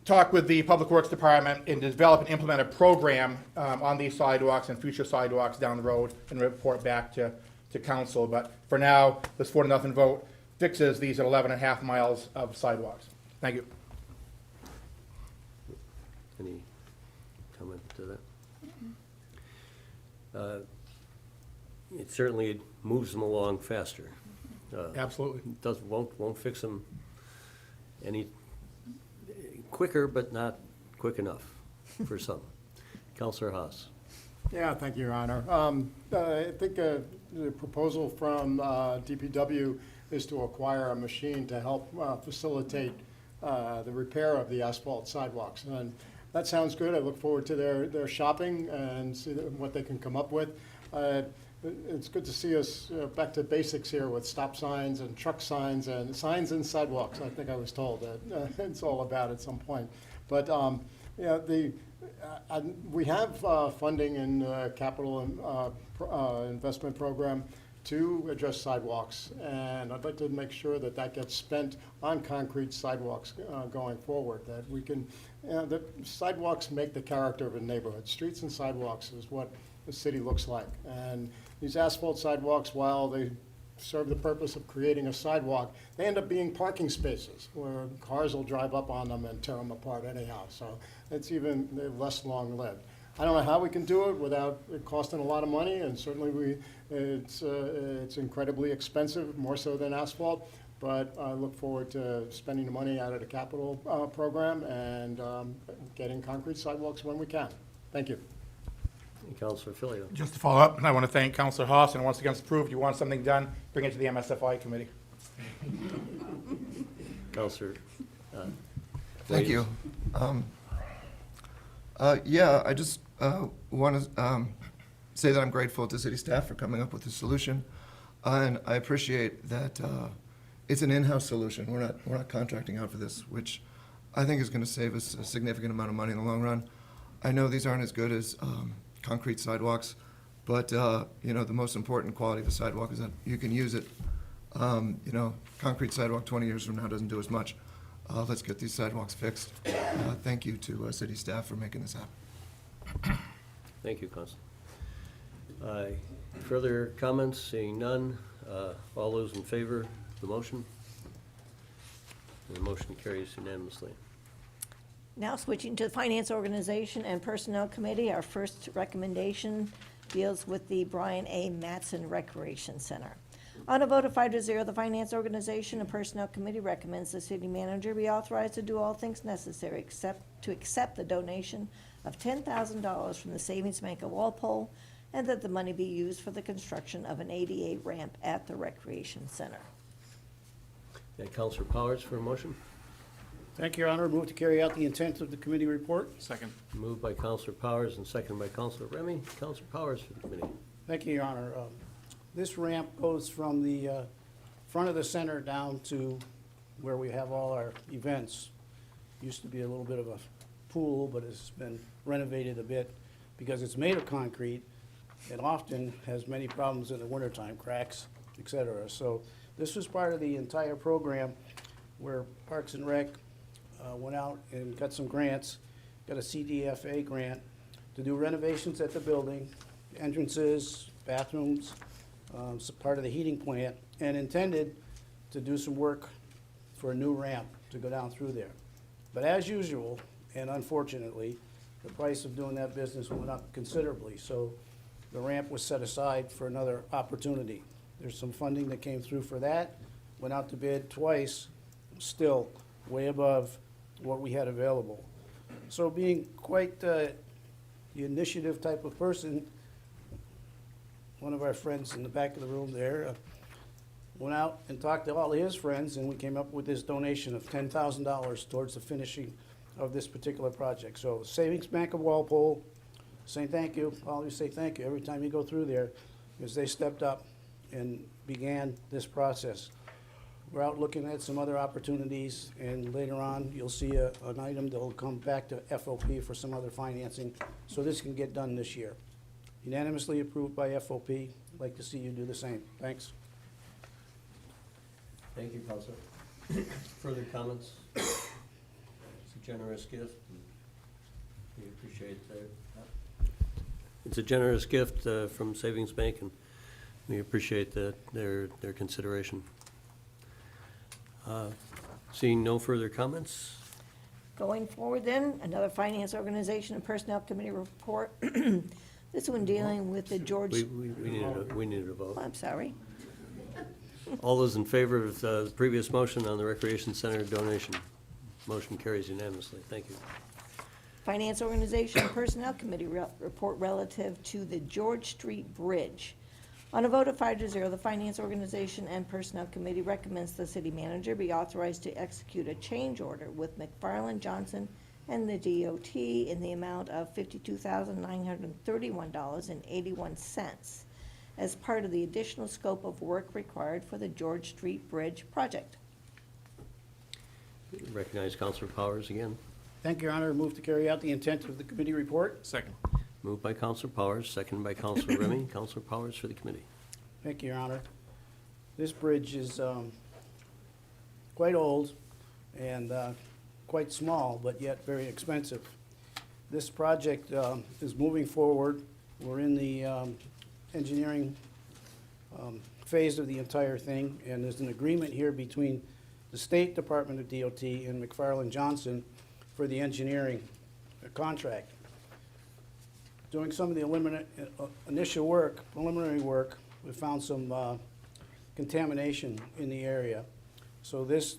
talk with the Public Works Department and develop and implement a program on these sidewalks and future sidewalks down the road and report back to council. But for now, this 4-0 vote fixes these 11.5 miles of sidewalks. Thank you. Any comment to that? it certainly moves them along faster. Absolutely. Won't fix them any quicker, but not quick enough for some. Counselor Haas. Yeah, thank you, Your Honor. I think the proposal from DPW is to acquire a machine to help facilitate the repair of the asphalt sidewalks. And that sounds good. I look forward to their shopping and see what they can come up with. It's good to see us back to basics here with stop signs and truck signs and signs and sidewalks. I think I was told that it's all about at some point. But yeah, we have funding in capital investment program to address sidewalks, and I'd like to make sure that that gets spent on concrete sidewalks going forward, that we can, that sidewalks make the character of a neighborhood. Streets and sidewalks is what the city looks like. And these asphalt sidewalks, while they serve the purpose of creating a sidewalk, they end up being parking spaces where cars will drive up on them and tear them apart anyhow. So it's even less long-lived. I don't know how we can do it without it costing a lot of money, and certainly it's incredibly expensive, more so than asphalt. But I look forward to spending the money out of the capital program and getting concrete sidewalks when we can. Thank you. Counselor Filio. Just to follow up, I want to thank Counselor Haas, and once again, it's proved you want something done, bring it to the MSFI committee. Counselor. Thank you. Yeah, I just want to say that I'm grateful to city staff for coming up with this solution, and I appreciate that it's an in-house solution. We're not contracting out for this, which I think is going to save us a significant amount of money in the long run. I know these aren't as good as concrete sidewalks, but you know, the most important quality of a sidewalk is that you can use it. You know, concrete sidewalk 20 years from now doesn't do as much. Let's get these sidewalks fixed. Thank you to city staff for making this happen. Thank you, Counselor. Further comments? Seeing none. All those in favor of the motion? The motion carries unanimously. Now switching to the Finance Organization and Personnel Committee, our first recommendation deals with the Brian A. Mattson Recreation Center. On a vote of 5-0, the Finance Organization and Personnel Committee recommends the city manager be authorized to do all things necessary except to accept the donation of $10,000 from the Savings Bank of Walpole, and that the money be used for the construction of an ADA ramp at the Recreation Center. Counselor Powers for a motion. Thank you, Your Honor. Move to carry out the intent of the committee report. Second. Moved by Counselor Powers and seconded by Counselor Remy. Counselor Powers for the committee. Thank you, Your Honor. This ramp goes from the front of the center down to where we have all our events. Used to be a little bit of a pool, but it's been renovated a bit because it's made of concrete. It often has many problems in the wintertime, cracks, et cetera. So this was part of the entire program where Parks and Rec went out and got some grants, got a CDFA grant to do renovations at the building, entrances, bathrooms, part of the heating plant, and intended to do some work for a new ramp to go down through there. But as usual, and unfortunately, the price of doing that business went up considerably, so the ramp was set aside for another opportunity. There's some funding that came through for that, went out to bid twice, still way above what we had available. So being quite the initiative type of person, one of our friends in the back of the room there went out and talked to all his friends, and we came up with this donation of $10,000 towards the finishing of this particular project. So Savings Bank of Walpole, saying thank you. I always say thank you every time you go through there, because they stepped up and began this process. We're out looking at some other opportunities, and later on, you'll see an item that will come back to FOP for some other financing, so this can get done this year. Unanimously approved by FOP. I'd like to see you do the same. Thanks. Thank you, Counselor. Further comments? It's a generous gift. We appreciate that. It's a generous gift from Savings Bank, and we appreciate their consideration. Seeing no further comments? Going forward then, another Finance Organization and Personnel Committee report. This one dealing with the George, We needed a vote. oh, I'm sorry. All those in favor of the previous motion on the Recreation Center donation? Motion carries unanimously. Thank you. Finance Organization and Personnel Committee report relative to the George Street Bridge. On a vote of 5-0, the Finance Organization and Personnel Committee recommends the city manager be authorized to execute a change order with McFarland Johnson and the DOT in the amount of $52,931.81 as part of the additional scope of work required for the George Street Bridge project. Recognize Counselor Powers again. Thank you, Your Honor. Move to carry out the intent of the committee report. Second. Moved by Counselor Powers, seconded by Counselor Remy. Counselor Powers for the committee. Thank you, Your Honor. This bridge is quite old and quite small, but yet very expensive. This project is moving forward. We're in the engineering phase of the entire thing, and there's an agreement here between the State Department of DOT and McFarland Johnson for the engineering contract. Doing some of the initial work, preliminary work, we found some contamination in the area. So this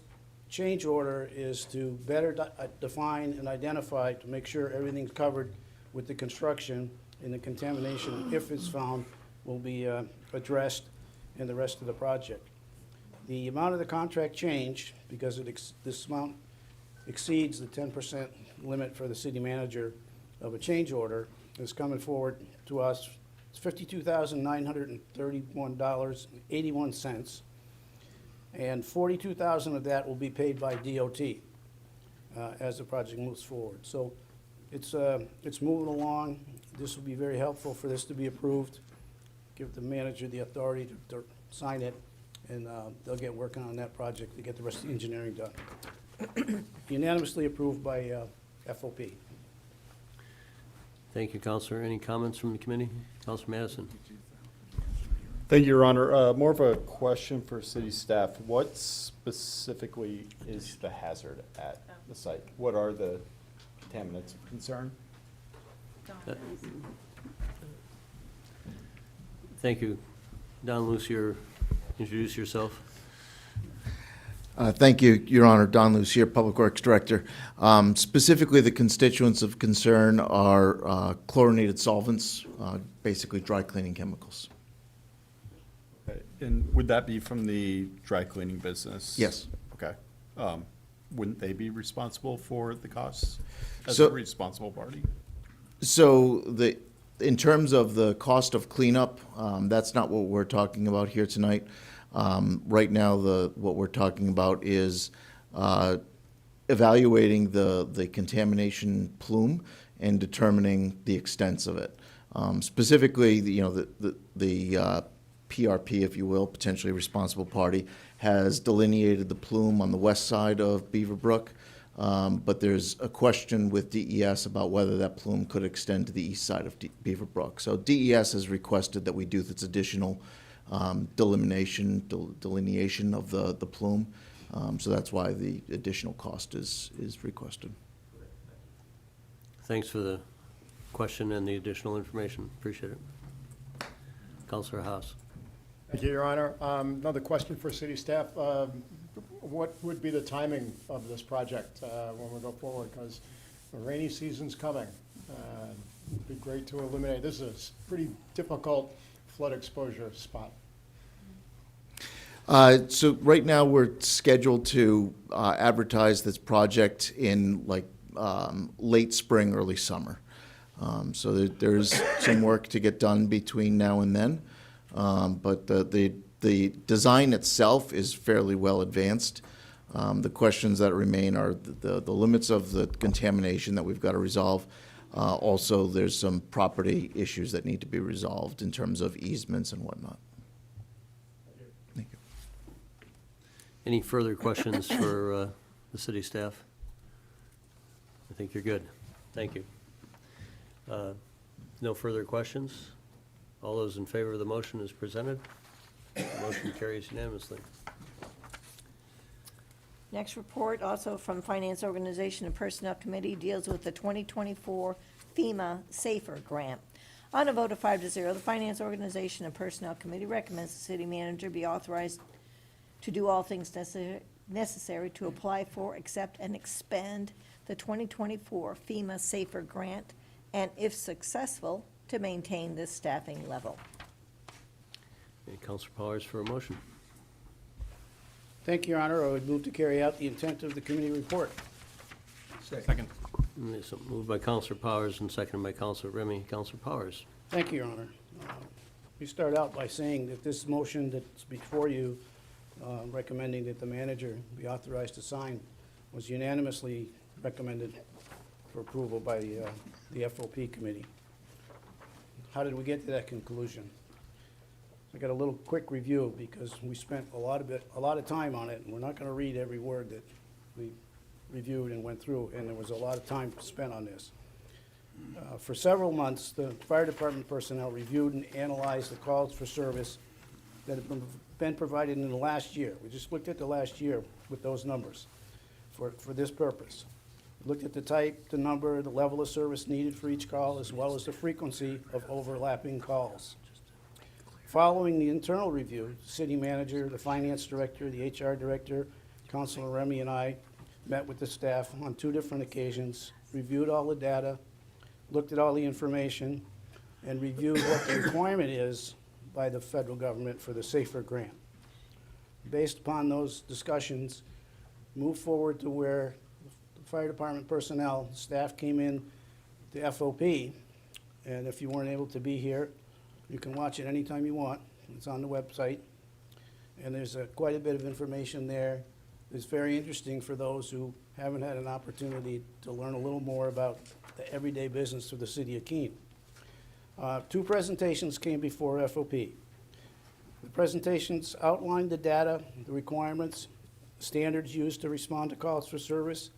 change order is to better define and identify to make sure everything's covered with the construction, and the contamination, if it's found, will be addressed in the rest of the project. The amount of the contract change, because this amount exceeds the 10% limit for the city manager of a change order, is coming forward to us. It's $52,931.81, and $42,000 of that will be paid by DOT as the project moves forward. So it's moving along. This will be very helpful for this to be approved. Give the manager the authority to sign it, and they'll get working on that project to get the rest of the engineering done. Unanimously approved by FOP. Thank you, Counselor. Any comments from the committee? Counselor Madison. Thank you, Your Honor. More of a question for city staff. What specifically is the hazard at the site? What are the contaminants of concern? Thank you. Don Lucier, introduce yourself. Thank you, Your Honor. Don Lucier, Public Works Director. Specifically, the constituents of concern are chlorinated solvents, basically dry cleaning chemicals. Okay. And would that be from the dry cleaning business? Yes. Okay. Wouldn't they be responsible for the costs as So- a responsible party? So in terms of the cost of cleanup, that's not what we're talking about here tonight. Right now, what we're talking about is evaluating the contamination plume and determining the extents of it. Specifically, the PRP, if you will, potentially responsible party, has delineated the plume on the west side of Beaver Brook, but there's a question with DES about whether that plume could extend to the east side of Beaver Brook. So DES has requested that we do this additional delineation of the plume. So that's why the additional cost is requested. Thanks for the question and the additional information. Appreciate it. Counselor Haas. Thank you, Your Honor. Another question for city staff. What would be the timing of this project when we go forward? Because the rainy season's coming. It'd be great to eliminate. This is a pretty difficult flood exposure spot. So right now, we're scheduled to advertise this project in late spring, early summer. So there's some work to get done between now and then. But the design itself is fairly well advanced. The questions that remain are the limits of the contamination that we've got to resolve. Also, there's some property issues that need to be resolved in terms of easements and whatnot. Thank you. Any further questions for the city staff? I think you're good. Thank you. No further questions? All those in favor of the motion as presented? The motion carries unanimously. Next report, also from Finance Organization and Personnel Committee, deals with the 2024 FEMA SAFER grant. On a vote of 5-0, the Finance Organization and Personnel Committee recommends the city manager be authorized to do all things necessary to apply for, accept, and expend the 2024 FEMA SAFER Grant, and if successful, to maintain this staffing level. Counselor Powers for a motion. Thank you, Your Honor. I would move to carry out the intent of the committee report. Second. Moved by Counselor Powers and seconded by Counselor Remy. Counselor Powers. Thank you, Your Honor. We start out by saying that this motion that's before you, recommending that the manager be authorized to sign, was unanimously recommended for approval by the FOP committee. How did we get to that conclusion? I got a little quick review because we spent a lot of time on it, and we're not going to read every word that we reviewed and went through, and there was a lot of time spent on this. For several months, the fire department personnel reviewed and analyzed the calls for service that have been provided in the last year. We just looked at the last year with those numbers for this purpose. Looked at the type, the number, the level of service needed for each call, as well as the frequency of overlapping calls. Following the internal review, the city manager, the finance director, the HR director, Councilor Remy, and I met with the staff on 2 different occasions, reviewed all the data, looked at all the information, and reviewed what the requirement is by the federal government for the SAFER grant. Based upon those discussions, moved forward to where the fire department personnel, staff came in to FOP, and if you weren't able to be here, you can watch it anytime you want. It's on the website, and there's quite a bit of information there. It's very interesting for those who haven't had an opportunity to learn a little more about the everyday business of the city of Keene. 2 presentations came before FOP. The presentations outlined the data, the requirements, standards used to respond to calls for service,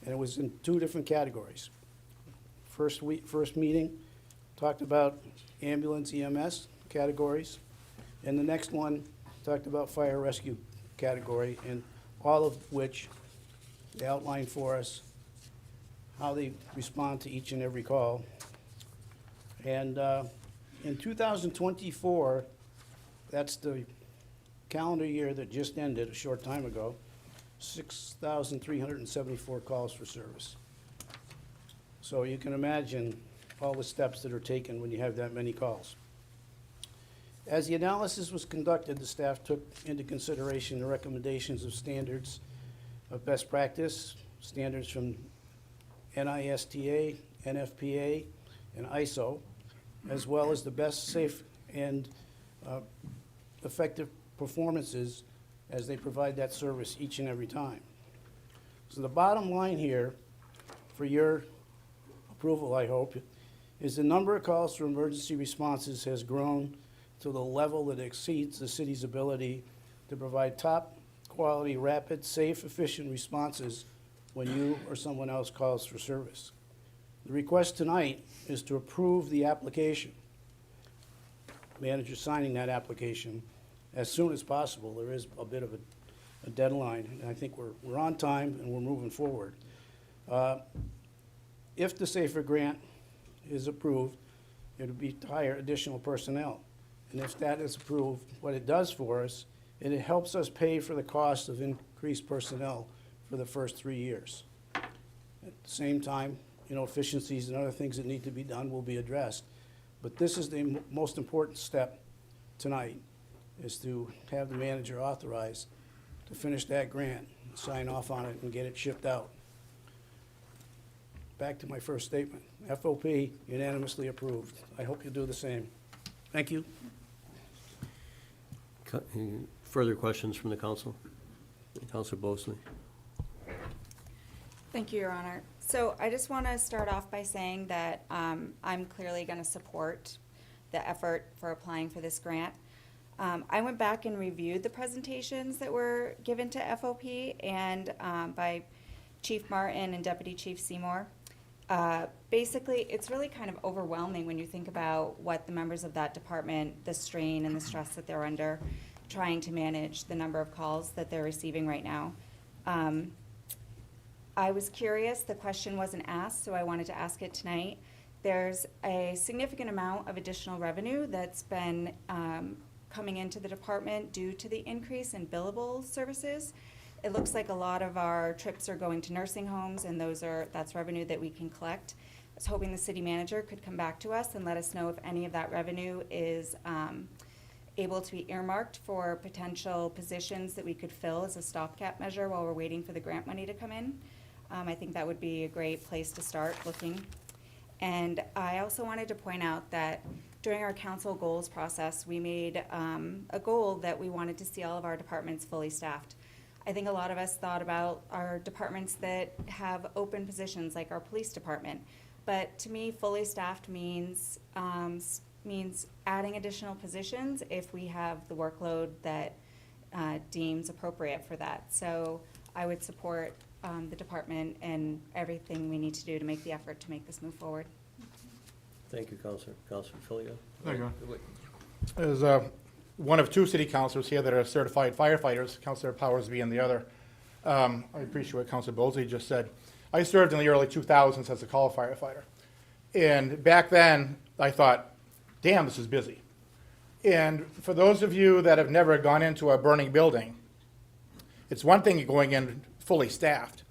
and it was in 2 different categories. First meeting talked about ambulance EMS categories, and the next one talked about fire rescue category, and all of which they outlined for us how they respond to each and every call. And in 2024, that's the calendar year that just ended a short time ago, 6,374 calls for service. So you can imagine all the steps that are taken when you have that many calls. As the analysis was conducted, the staff took into consideration the recommendations of standards of best practice, standards from NISTA, NFPA, and ISO, as well as the best, safe, and effective performances as they provide that service each and every time. So the bottom line here, for your approval, I hope, is the number of calls for emergency responses has grown to the level that exceeds the city's ability to provide top quality, rapid, safe, efficient responses when you or someone else calls for service. The request tonight is to approve the application. Manager signing that application as soon as possible. There is a bit of a deadline, and I think we're on time and we're moving forward. If the SAFER grant is approved, it would be to hire additional personnel. And if that is approved, what it does for us, it helps us pay for the cost of increased personnel for the first 3 years. At the same time, efficiencies and other things that need to be done will be addressed. But this is the most important step tonight, is to have the manager authorized to finish that grant, sign off on it, and get it shipped out. Back to my first statement. FOP unanimously approved. I hope you do the same. Thank you. Further questions from the council? Councilor Bosley. Thank you, Your Honor. So I just want to start off by saying that I'm clearly going to support the effort for applying for this grant. I went back and reviewed the presentations that were given to FOP and by Chief Martin and Deputy Chief Seymour. Basically, it's really kind of overwhelming when you think about what the members of that department, the strain and the stress that they're under, trying to manage the number of calls that they're receiving right now. I was curious, the question wasn't asked, so I wanted to ask it tonight. there's a significant amount of additional revenue that's been coming into the department due to the increase in billable services. It looks like a lot of our trips are going to nursing homes, and that's revenue that we can collect. I was hoping the city manager could come back to us and let us know if any of that revenue is able to be earmarked for potential positions that we could fill as a stopgap measure while we're waiting for the grant money to come in. I think that would be a great place to start looking. And I also wanted to point out that during our council goals process, we made a goal that we wanted to see all of our departments fully staffed. I think a lot of us thought about our departments that have open positions, like our police department. But to me, fully staffed means adding additional positions if we have the workload that deems appropriate for that. So I would support the department and everything we need to do to make the effort to make this move forward. Thank you, Counselor. Counselor Filio? There you go. As one of two city councilors here that are certified firefighters, Councilor Powers being the other, I appreciate what Councilor Bowlesby just said. I served in the early 2000s as a call firefighter. And back then, I thought, damn, this is busy. And for those of you that have never gone into a burning building, it's one thing going in fully staffed.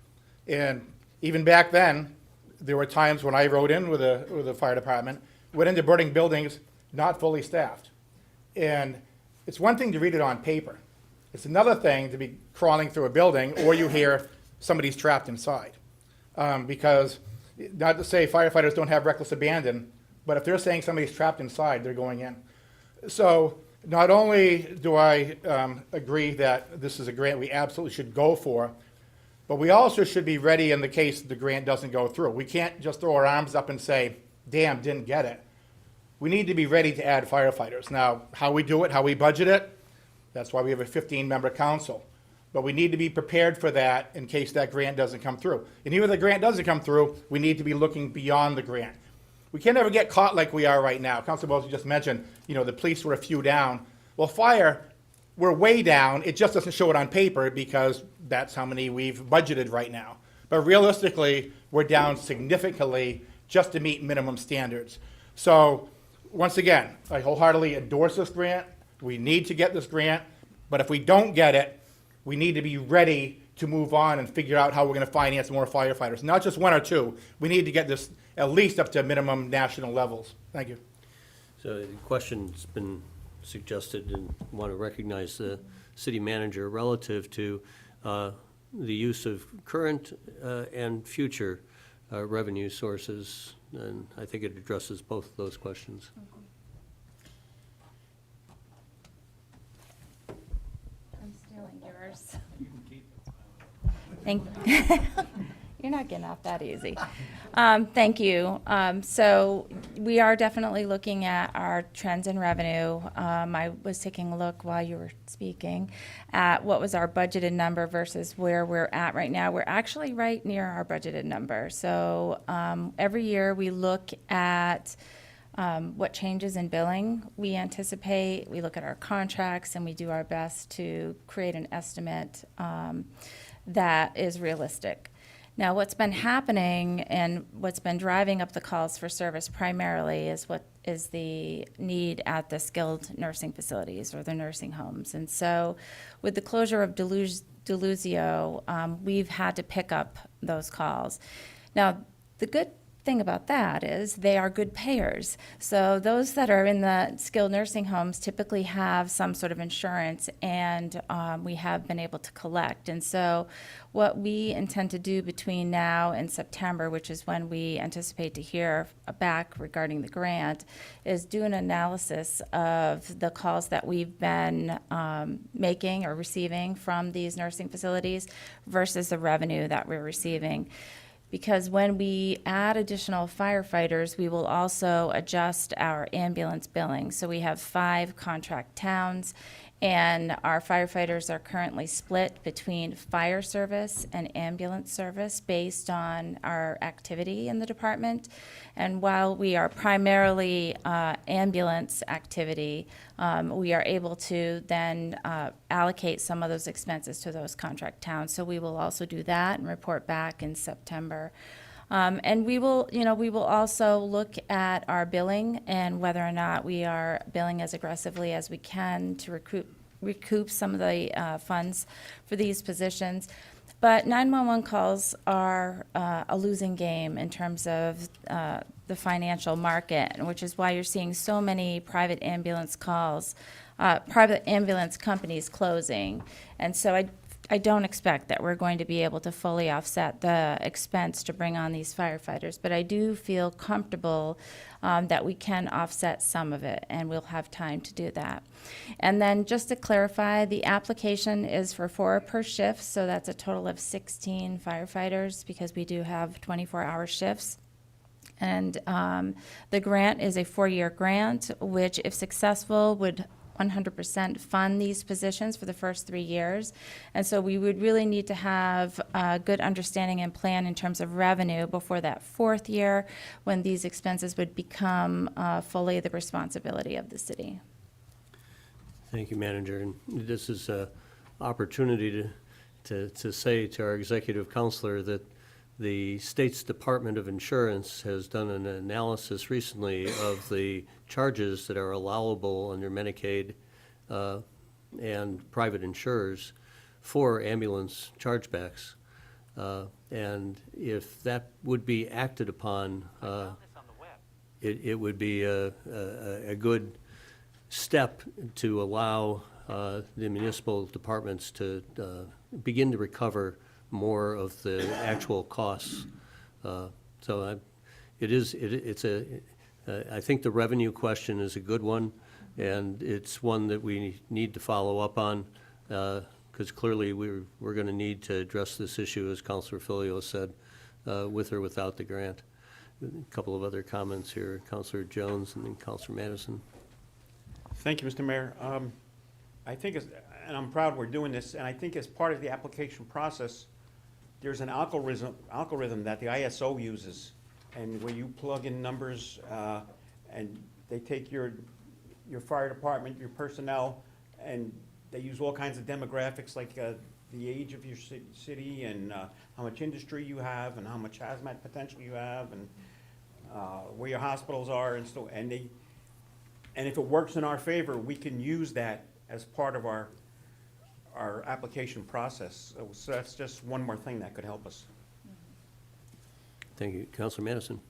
And even back then, there were times when I rode in with the fire department, went into burning buildings, not fully staffed. And it's one thing to read it on paper. It's another thing to be crawling through a building or you hear somebody's trapped inside. Because, not to say firefighters don't have reckless abandon, but if they're saying somebody's trapped inside, they're going in. So not only do I agree that this is a grant we absolutely should go for, but we also should be ready in the case the grant doesn't go through. We can't just throw our arms up and say, damn, didn't get it. We need to be ready to add firefighters. Now, how we do it, how we budget it, that's why we have a 15-member council. But we need to be prepared for that in case that grant doesn't come through. And even if the grant doesn't come through, we need to be looking beyond the grant. We can't ever get caught like we are right now. Councilor Bowles just mentioned, the police were a few down. Well, fire, we're way down. It just doesn't show it on paper because that's how many we've budgeted right now. But realistically, we're down significantly just to meet minimum standards. So once again, I wholeheartedly endorse this grant. We need to get this grant. But if we don't get it, we need to be ready to move on and figure out how we're going to finance more firefighters. Not just one or two. We need to get this at least up to minimum national levels. Thank you. So the question's been suggested, and want to recognize the city manager relative to the use of current and future revenue sources, and I think it addresses both of those questions. I'm stealing yours. You're not getting off that easy. Thank you. So we are definitely looking at our trends in revenue. I was taking a look while you were speaking at what was our budgeted number versus where we're at right now. We're actually right near our budgeted number. So every year we look at what changes in billing we anticipate. We look at our contracts and we do our best to create an estimate that is realistic. Now, what's been happening and what's been driving up the calls for service primarily is what is the need at the skilled nursing facilities or the nursing homes. And so with the closure of Deluzio, we've had to pick up those calls. Now, the good thing about that is they are good payers. So those that are in the skilled nursing homes typically have some sort of insurance, and we have been able to collect. And so what we intend to do between now and September, which is when we anticipate to hear back regarding the grant, is do an analysis of the calls that we've been making or receiving from these nursing facilities versus the revenue that we're receiving. Because when we add additional firefighters, we will also adjust our ambulance billing. So we have 5 contract towns, and our firefighters are currently split between fire service and ambulance service based on our activity in the department. And while we are primarily ambulance activity, we are able to then allocate some of those expenses to those contract towns. So we will also do that and report back in September And we will, we will also look at our billing and whether or not we are billing as aggressively as we can to recoup some of the funds for these positions. But 911 calls are a losing game in terms of the financial market, which is why you're seeing so many private ambulance calls, private ambulance companies closing. And so I don't expect that we're going to be able to fully offset the expense to bring on these firefighters, but I do feel comfortable that we can offset some of it, and we'll have time to do that. And then just to clarify, the application is for 4 per shift, so that's a total of 16 firefighters because we do have 24-hour shifts. And the grant is a 4-year grant, which, if successful, would 100% fund these positions for the first 3 years. And so we would really need to have a good understanding and plan in terms of revenue before that 4th year, when these expenses would become fully the responsibility of the city. Thank you, Manager. And this is an opportunity to say to our executive counselor that the state's Department of Insurance has done an analysis recently of the charges that are allowable under Medicaid and private insurers for ambulance chargebacks. And if that would be acted upon, it would be a good step to allow the municipal departments to begin to recover more of the actual costs. So I think the revenue question is a good one, and it's one that we need to follow up on, because clearly we're going to need to address this issue, as Councilor Filio said, with or without the grant. A couple of other comments here, Councilor Jones and then Councilor Madison. Thank you, Mr. Mayor. I think, and I'm proud we're doing this, and I think as part of the application process, there's an algorithm that the ISO uses, and where you plug in numbers, and they take your fire department, your personnel, and they use all kinds of demographics like the age of your city and how much industry you have and how much hazmat potential you have and where your hospitals are and so, and if it works in our favor, we can use that as part of our application process. So that's just one more thing that could help us. Thank you. Councilor Madison.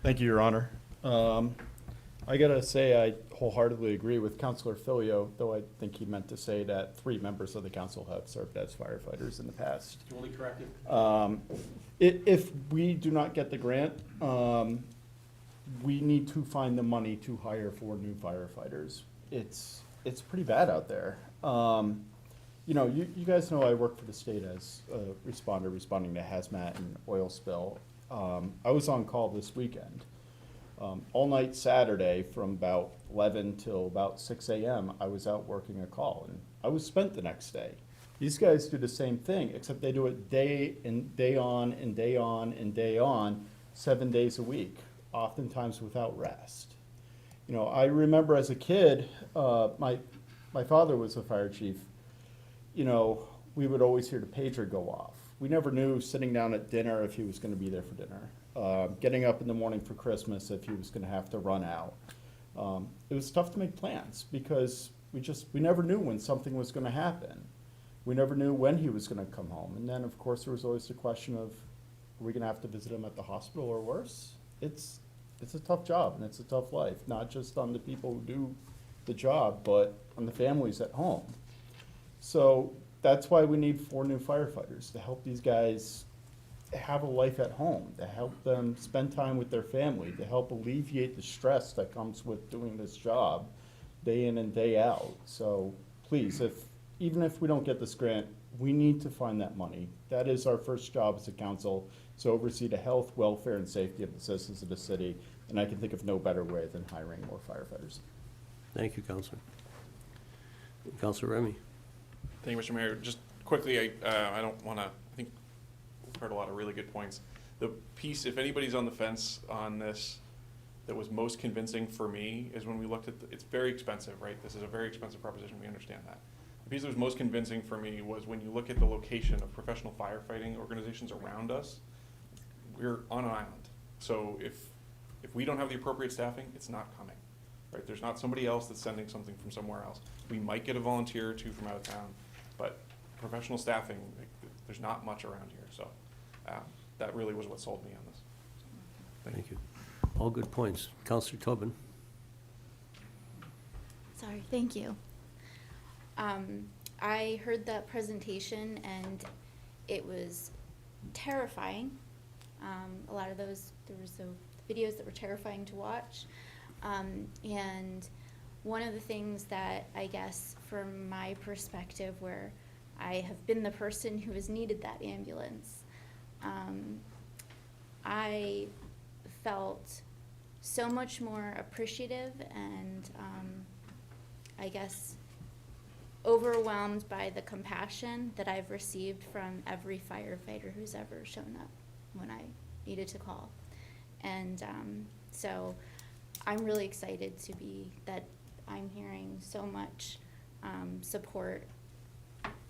Thank you, Your Honor. I gotta say, I wholeheartedly agree with Councilor Filio, though I think he meant to say that 3 members of the council have served as firefighters in the past. Duly corrected. If we do not get the grant, we need to find the money to hire 4 new firefighters. It's pretty bad out there. You guys know I work for the state as a responder responding to hazmat and oil spill. I was on call this weekend. All night Saturday from about 11 till about 6 a.m. I was out working a call, and I was spent the next day. These guys do the same thing, except they do it day on and day on, 7 days a week, oftentimes without rest. I remember as a kid, my father was a fire chief. We would always hear the pager go off. We never knew sitting down at dinner if he was going to be there for dinner. Getting up in the morning for Christmas if he was going to have to run out. It was tough to make plans because we never knew when something was going to happen. We never knew when he was going to come home. And then, of course, there was always the question of, are we going to have to visit him at the hospital or worse? It's a tough job and it's a tough life, not just on the people who do the job, but on the families at home. So that's why we need 4 new firefighters, to help these guys have a life at home, to help them spend time with their family, to help alleviate the stress that comes with doing this job day in and day out. So please, even if we don't get this grant, we need to find that money. That is our first job as a council, to oversee the health, welfare, and safety of the citizens of the city, and I can think of no better way than hiring more firefighters. Thank you, Councilor. Councilor Remy. Thank you, Mr. Mayor. Just quickly, I don't want to, I think we've heard a lot of really good points. The piece, if anybody's on the fence on this, that was most convincing for me is when we looked at, it's very expensive, right? This is a very expensive proposition, we understand that. The piece that was most convincing for me was when you look at the location of professional firefighting organizations around us. we're on an island. So if we don't have the appropriate staffing, it's not coming, right? There's not somebody else that's sending something from somewhere else. We might get a volunteer or two from out of town, but professional staffing, like, there's not much around here. So that really was what sold me on this. Thank you. All good points. Counselor Tobin. Sorry, thank you. I heard that presentation and it was terrifying. A lot of those, there was the videos that were terrifying to watch. And one of the things that I guess from my perspective where I have been the person who has needed that ambulance, I felt so much more appreciative and I guess overwhelmed by the compassion that I've received from every firefighter who's ever shown up when I needed to call. And so I'm really excited to be that I'm hearing so much support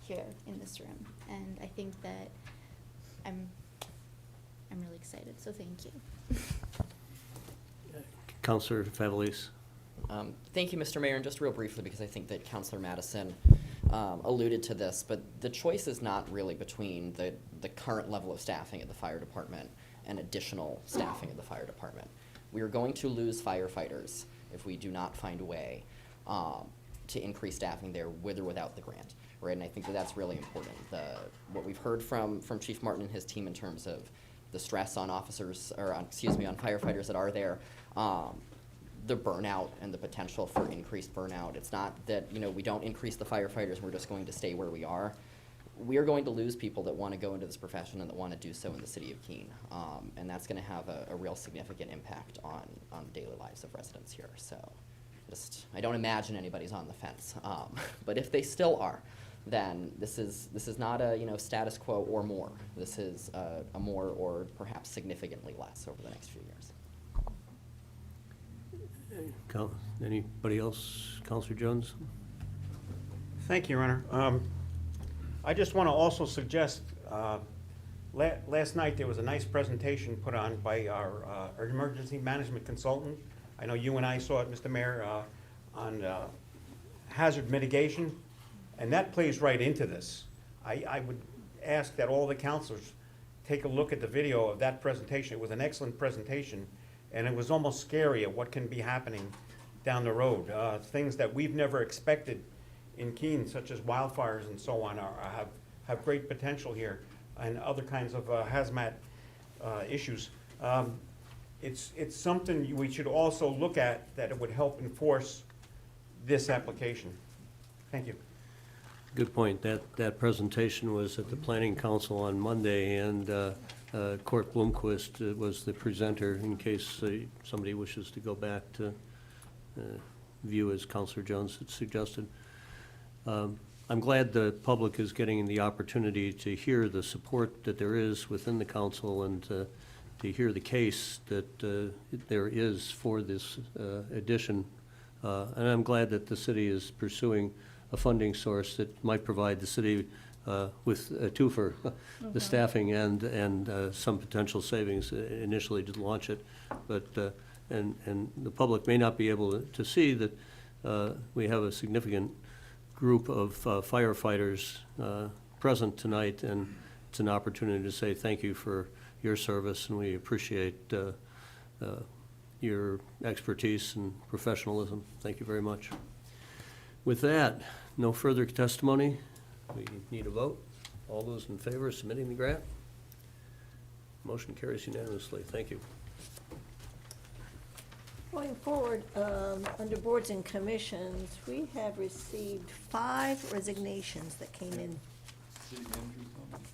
here in this room. And I think that I'm really excited, so thank you. Counselor Favelis. Thank you, Mr. Mayor, and just real briefly, because I think that Counselor Madison alluded to this, but the choice is not really between the current level of staffing at the fire department and additional staffing at the fire department. We are going to lose firefighters if we do not find a way to increase staffing there with or without the grant, right? And I think that that's really important. What we've heard from Chief Martin and his team in terms of the stress on officers, or on firefighters that are there, the burnout and the potential for increased burnout. It's not that, we don't increase the firefighters and we're just going to stay where we are. We are going to lose people that want to go into this profession and that want to do so in the city of Keene. And that's going to have a real significant impact on the daily lives of residents here. So I don't imagine anybody's on the fence. But if they still are, then this is not a status quo or more. This is a more or perhaps significantly less over the next few years. Anybody else? Counselor Jones? Thank you, Your Honor. I just want to also suggest, last night there was a nice presentation put on by our emergency management consultant. I know you and I saw it, Mr. Mayor, on hazard mitigation, and that plays right into this. I would ask that all the counselors take a look at the video of that presentation. It was an excellent presentation, and it was almost scary at what can be happening down the road. Things that we've never expected in Keene, such as wildfires and so on, have great potential here, and other kinds of hazmat issues. It's something we should also look at, that it would help enforce this application. Thank you. Good point. That presentation was at the Planning Council on Monday, and Court Bloomquist was the presenter, in case somebody wishes to go back to view as Counselor Jones had suggested. I'm glad the public is getting the opportunity to hear the support that there is within the council, and to hear the case that there is for this addition. And I'm glad that the city is pursuing a funding source that might provide the city with a twofer, the staffing and some potential savings initially to launch it. But and the public may not be able to see that we have a significant group of firefighters present tonight, and it's an opportunity to say thank you for your service, and we appreciate your expertise and professionalism. Thank you very much. With that, no further testimony. We need a vote. All those in favor of submitting the grant? Motion carries unanimously. Thank you. Going forward, under boards and commissions, we have received 5 resignations that came in.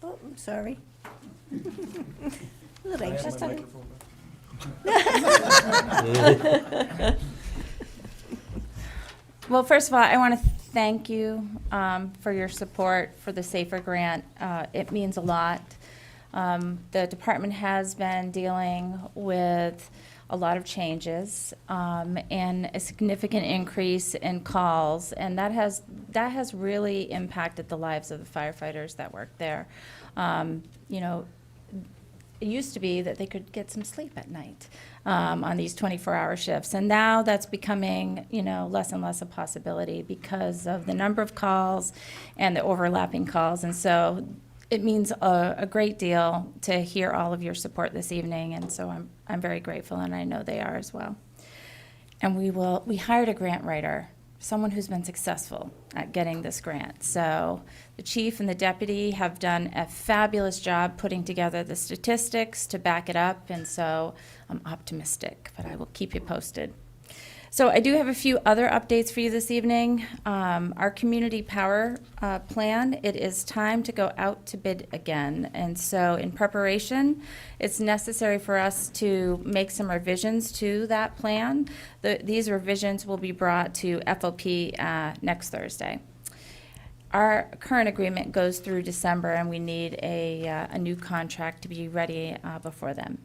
Oh, I'm sorry. A little anxious. Well, first of all, I want to thank you for your support for the SAFER grant. It means a lot. The department has been dealing with a lot of changes and a significant increase in calls, and that has really impacted the lives of the firefighters that work there. it used to be that they could get some sleep at night on these 24-hour shifts. And now that's becoming, less and less a possibility because of the number of calls and the overlapping calls. And so it means a great deal to hear all of your support this evening. And so I'm very grateful, and I know they are as well. And we hired a grant writer, someone who's been successful at getting this grant. So the chief and the deputy have done a fabulous job putting together the statistics to back it up, and so I'm optimistic, but I will keep you posted. So I do have a few other updates for you this evening. Our community power plan, it is time to go out to bid again. And so in preparation, it's necessary for us to make some revisions to that plan. These revisions will be brought to FOP next Thursday. Our current agreement goes through December, and we need a new contract to be ready before then.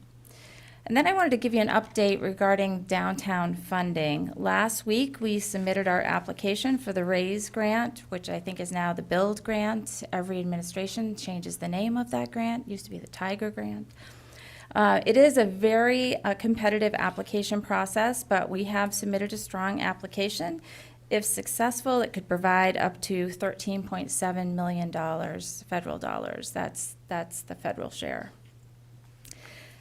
And then I wanted to give you an update regarding downtown funding. Last week, we submitted our application for the RAISE grant, which I think is now the BUILD grant. Every administration changes the name of that grant. It used to be the TIGER grant. It is a very competitive application process, but we have submitted a strong application. If successful, it could provide up to $13.7 million federal dollars. That's the federal share.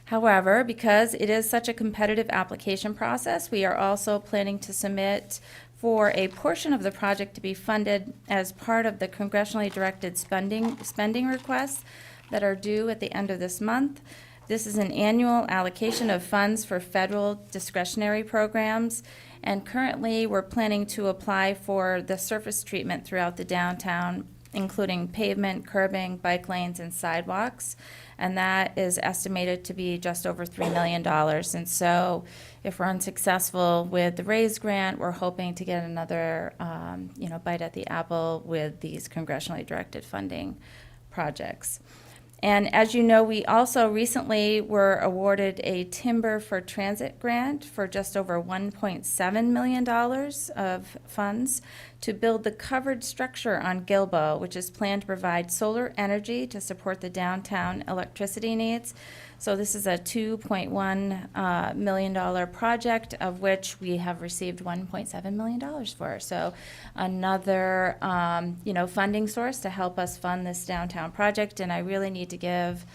However, because it is such a competitive application process, we are also planning to submit for a portion of the project to be funded as part of the congressionally directed spending requests that are due at the end of this month. This is an annual allocation of funds for federal discretionary programs, and currently we're planning to apply for the surface treatment throughout the downtown, including pavement, curbing, bike lanes, and sidewalks. And that is estimated to be just over $3 million. And so if we're unsuccessful with the RAISE grant, we're hoping to get another bite at the apple with these congressionally directed funding projects. And as you know, we also recently were awarded a Timber for Transit grant for just over $1.7 million of funds to build the covered structure on Gilboa, which is planned to provide solar energy to support the downtown electricity needs. So this is a $2.1 million project, of which we have received $1.7 million for. So another, funding source to help us fund this downtown project. And I really need to give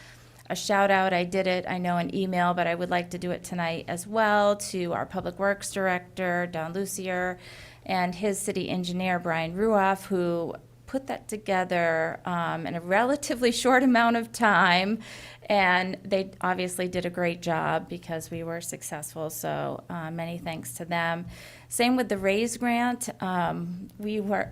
a shout out. I did it, I know, in email, but I would like to do it tonight as well, to our Public Works Director, Don Lucier, and his city engineer, Brian Ruoff, who put that together in a relatively short amount of time. And they obviously did a great job because we were successful, so many thanks to them. Same with the RAISE grant.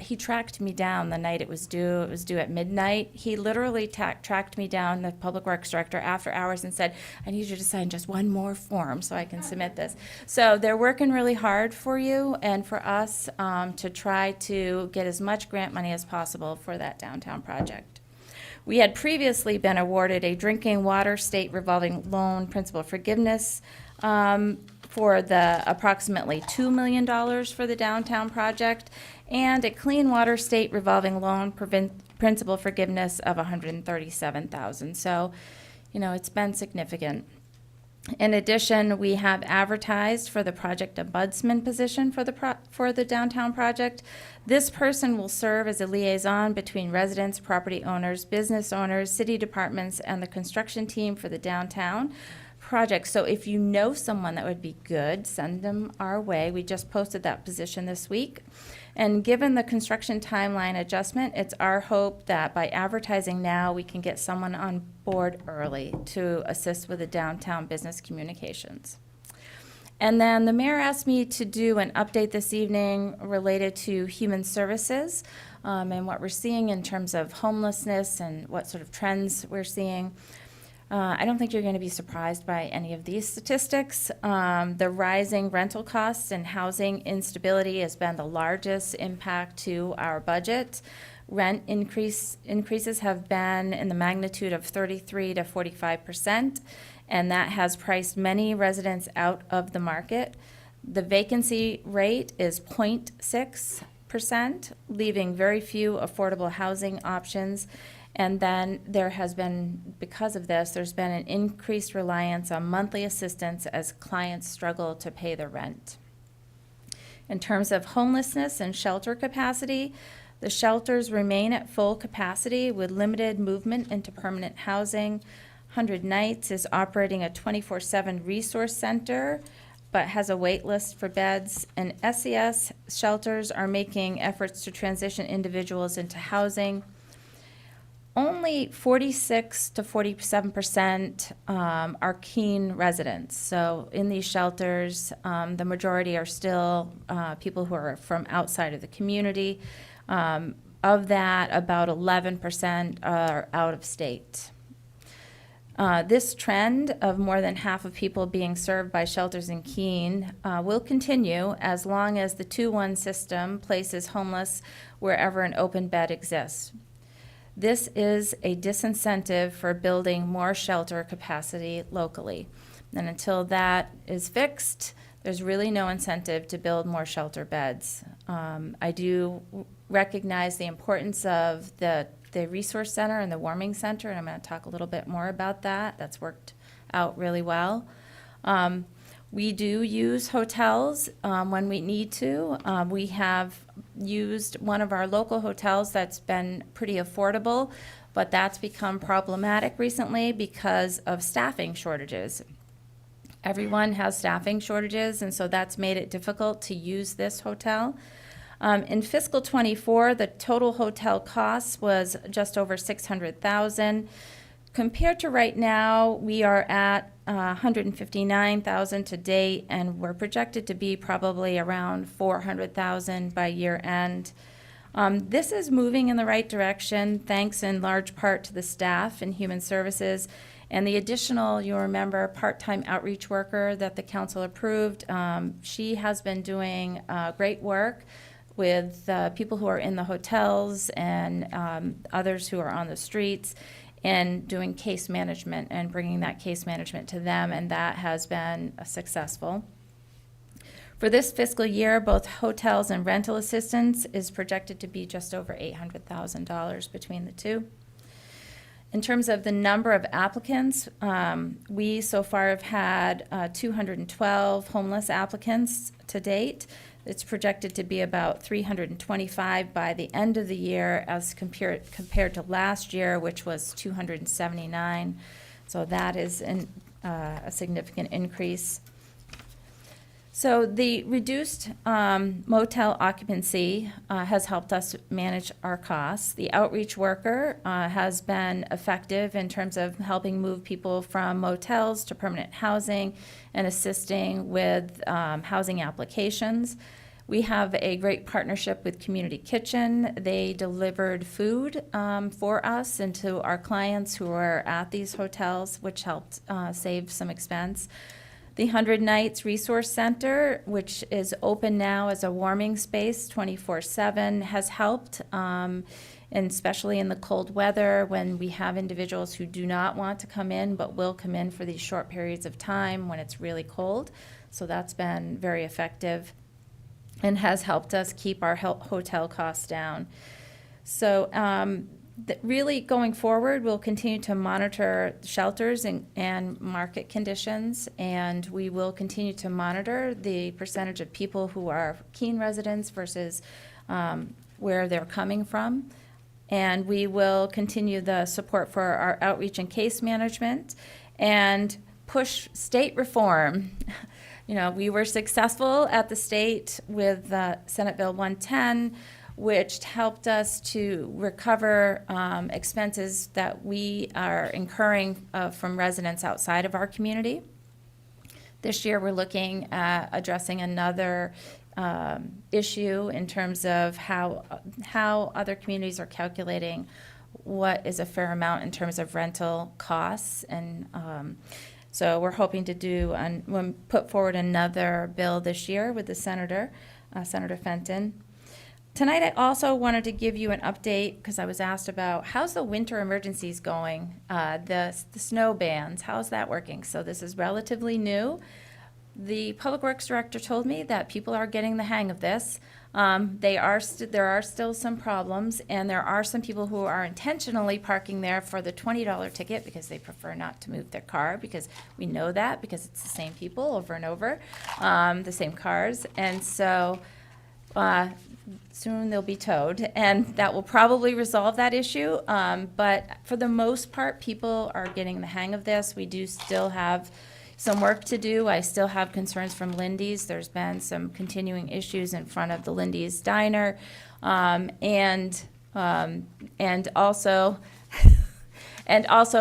He tracked me down the night it was due. It was due at midnight. He literally tracked me down, the Public Works Director, after hours and said, I need you to sign just one more form so I can submit this. So they're working really hard for you and for us to try to get as much grant money as possible for that downtown project. We had previously been awarded a drinking water state revolving loan principal forgiveness for the approximately $2 million for the downtown project, and a clean water state revolving loan principal forgiveness of $137,000. So, it's been significant. In addition, we have advertised for the project ombudsman position for the downtown project. This person will serve as a liaison between residents, property owners, business owners, city departments, and the construction team for the downtown project. So if you know someone that would be good, send them our way. We just posted that position this week. And given the construction timeline adjustment, it's our hope that by advertising now, we can get someone on board early to assist with the downtown business communications. And then the mayor asked me to do an update this evening related to human services and what we're seeing in terms of homelessness and what sort of trends we're seeing. I don't think you're going to be surprised by any of these statistics. The rising rental costs and housing instability has been the largest impact to our budget. Rent increases have been in the magnitude of 33 to 45%, and that has priced many residents out of the market. The vacancy rate is 0.6%, leaving very few affordable housing options. And then there has been, because of this, there's been an increased reliance on monthly assistance as clients struggle to pay their rent. In terms of homelessness and shelter capacity, the shelters remain at full capacity with limited movement into permanent housing. 100 Nights is operating a 24/7 resource center, but has a wait list for beds. And SES shelters are making efforts to transition individuals into housing. Only 46 to 47% are Keene residents. So in these shelters, the majority are still people who are from outside of the community. Of that, about 11% are out of state. This trend of more than half of people being served by shelters in Keene will continue as long as the 2-1 system places homeless wherever an open bed exists. This is a disincentive for building more shelter capacity locally. And until that is fixed, there's really no incentive to build more shelter beds. I do recognize the importance of the resource center and the warming center, and I'm going to talk a little bit more about that. That's worked out really well. We do use hotels when we need to. We have used one of our local hotels that's been pretty affordable, but that's become problematic recently because of staffing shortages. Everyone has staffing shortages, and so that's made it difficult to use this hotel. In fiscal '24, the total hotel cost was just over $600,000. Compared to right now, we are at $159,000 to date, and we're projected to be probably around $400,000 by year end. This is moving in the right direction, thanks in large part to the staff in Human Services and the additional, you remember, part-time outreach worker that the council approved. She has been doing great work with people who are in the hotels and others who are on the streets, and doing case management and bringing that case management to them, and that has been successful. For this fiscal year, both hotels and rental assistance is projected to be just over $800,000 between the two. In terms of the number of applicants, we so far have had 212 homeless applicants to date. It's projected to be about 325 by the end of the year as compared to last year, which was 279. So that is a significant increase. So the reduced motel occupancy has helped us manage our costs. The outreach worker has been effective in terms of helping move people from motels to permanent housing and assisting with housing applications. We have a great partnership with Community Kitchen. They delivered food for us and to our clients who are at these hotels, which helped save some expense. The 100 Nights Resource Center, which is open now as a warming space 24/7, has helped, and especially in the cold weather when we have individuals who do not want to come in but will come in for these short periods of time when it's really cold. So that's been very effective and has helped us keep our hotel costs down. So really going forward, we'll continue to monitor shelters and market conditions, and we will continue to monitor the percentage of people who are Keene residents versus where they're coming from. And we will continue the support for our outreach and case management and push state reform. You know, we were successful at the state with Senate Bill 110, which helped us to recover expenses that we are incurring from residents outside of our community. This year, we're looking at addressing another issue in terms of how other communities are calculating what is a fair amount in terms of rental costs. And so we're hoping to put forward another bill this year with the Senator Fenton. Tonight, I also wanted to give you an update because I was asked about how's the winter emergencies going, the snow bans, how's that working? So this is relatively new. The Public Works Director told me that people are getting the hang of this. There are still some problems, and there are some people who are intentionally parking there for the $20 ticket because they prefer not to move their car, because we know that, because it's the same people over and over, the same cars. And so soon they'll be towed, and that will probably resolve that issue. But for the most part, people are getting the hang of this. We do still have some work to do. I still have concerns from Lindy's. There's been some continuing issues in front of the Lindy's Diner. And also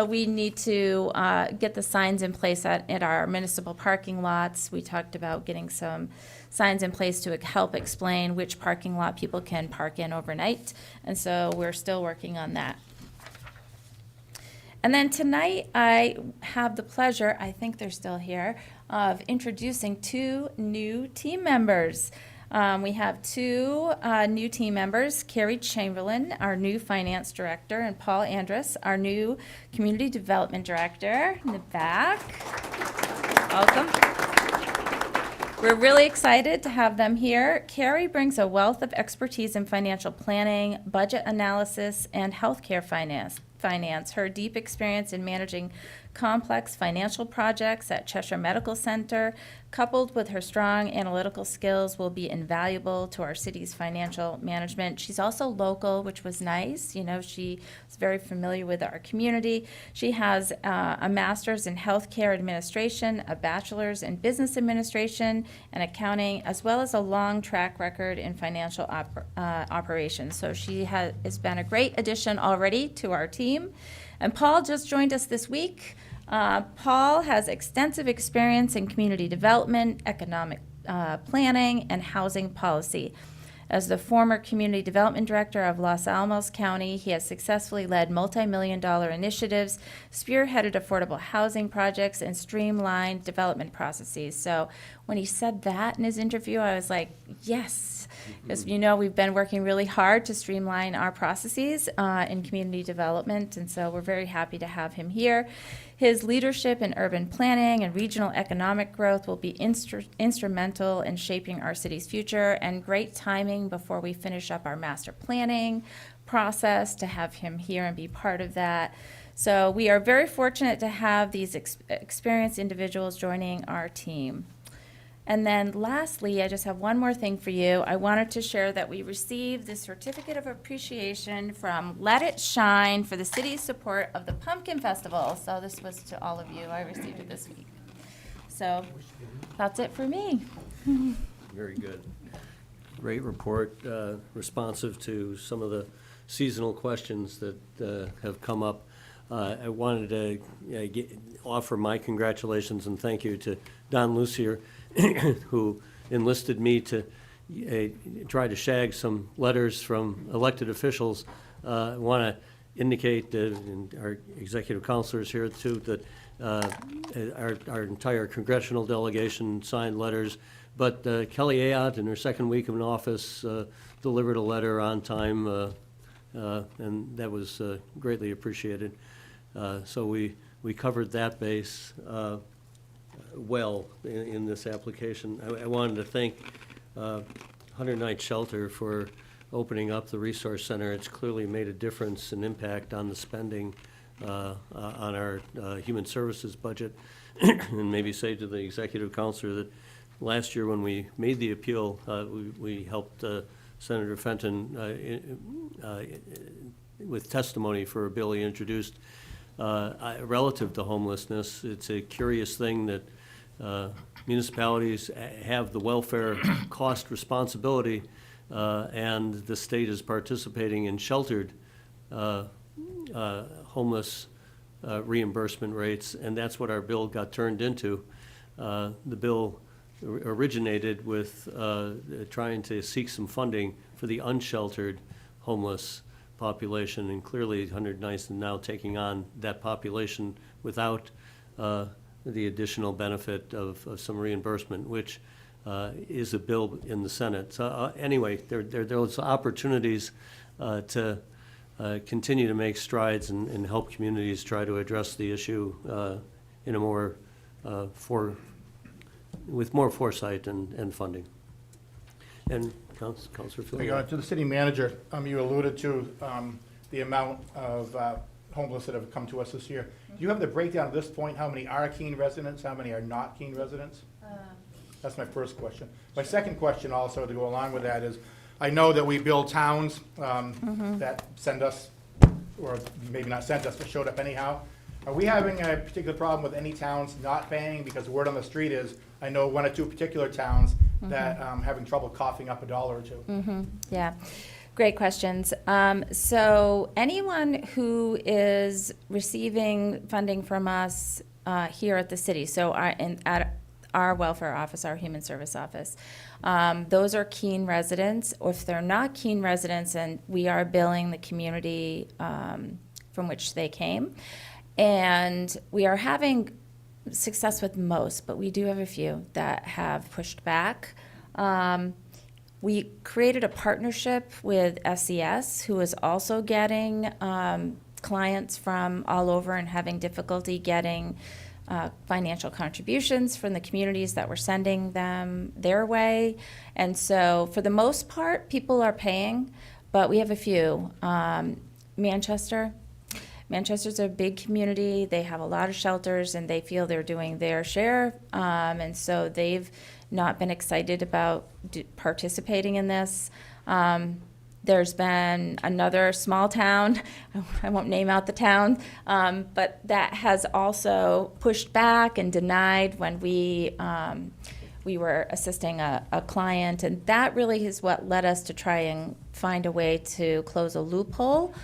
we need to get the signs in place at our municipal parking lots. We talked about getting some signs in place to help explain which parking lot people can park in overnight. And so we're still working on that. And then tonight, I have the pleasure, I think they're still here, of introducing 2 new team members. We have 2 new team members, Carrie Chamberlain, our new finance director, and Paul Andrus, our new community development director, in the back. Welcome. We're really excited to have them here. Carrie brings a wealth of expertise in financial planning, budget analysis, and healthcare finance. Her deep experience in managing complex financial projects at Cheshire Medical Center, coupled with her strong analytical skills, will be invaluable to our city's financial management. She's also local, which was nice. You know, she is very familiar with our community. She has a master's in healthcare administration, a bachelor's in business administration and accounting, as well as a long track record in financial operations. So she has been a great addition already to our team. And Paul just joined us this week. Paul has extensive experience in community development, economic planning, and housing policy. As the former community development director of Los Alamos County, he has successfully led multi-million-dollar initiatives, spearheaded affordable housing projects, and streamlined development processes. So when he said that in his interview, I was like, yes. Because, you know, we've been working really hard to streamline our processes in community development, and so we're very happy to have him here. His leadership in urban planning and regional economic growth will be instrumental in shaping our city's future, and great timing before we finish up our master planning process to have him here and be part of that. So we are very fortunate to have these experienced individuals joining our team. And then lastly, I just have one more thing for you. I wanted to share that we received the certificate of appreciation from Let It Shine for the city's support of the Pumpkin Festival. So this was to all of you. I received it this week. So that's it for me. Very good. Great report, responsive to some of the seasonal questions that have come up. I wanted to offer my congratulations and thank you to Don Lucier, who enlisted me to try to shag some letters from elected officials. I want to indicate, and our executive counselors here too, that our entire congressional delegation signed letters, but Kelly Ayotte, in her second week in office, delivered a letter on time, and that was greatly appreciated. So we covered that base well in this application. I wanted to thank 109th Shelter for opening up the Resource Center. It's clearly made a difference and impact on the spending on our human services budget. And maybe say to the executive counselor that last year when we made the appeal, we helped Senator Fenton with testimony for a bill he introduced relative to homelessness. It's a curious thing that municipalities have the welfare cost responsibility, and the state is participating in sheltered homeless reimbursement rates, and that's what our bill got turned into. The bill originated with trying to seek some funding for the unsheltered homeless population, and clearly 109th is now taking on that population without the additional benefit of some reimbursement, which is a bill in the Senate. So anyway, there's opportunities to continue to make strides and help communities try to address the issue in a more with more foresight and funding. And Councilor Phil. To the city manager, you alluded to the amount of homeless that have come to us this year. Do you have the breakdown at this point, how many are Keene residents, how many are not Keene residents? That's my first question. My second question also, to go along with that, is I know that we build towns that send us, or maybe not sent us, but showed up anyhow. Are we having a particular problem with any towns not paying? Because the word on the street is, I know one or two particular towns that having trouble coughing up $1 or $2. Yeah, great questions. So anyone who is receiving funding from us here at the city, so at our welfare office, our human service office, those are Keene residents. Or if they're not Keene residents, and we are billing the community from which they came. And we are having success with most, but we do have a few that have pushed back. We created a partnership with SES, who is also getting clients from all over and having difficulty getting financial contributions from the communities that we're sending them their way. And so for the most part, people are paying, but we have a few. Manchester's a big community. They have a lot of shelters, and they feel they're doing their share. And so they've not been excited about participating in this. There's been another small town, I won't name out the town, but that has also pushed back and denied when we were assisting a client. And that really is what led us to try and find a way to close a loophole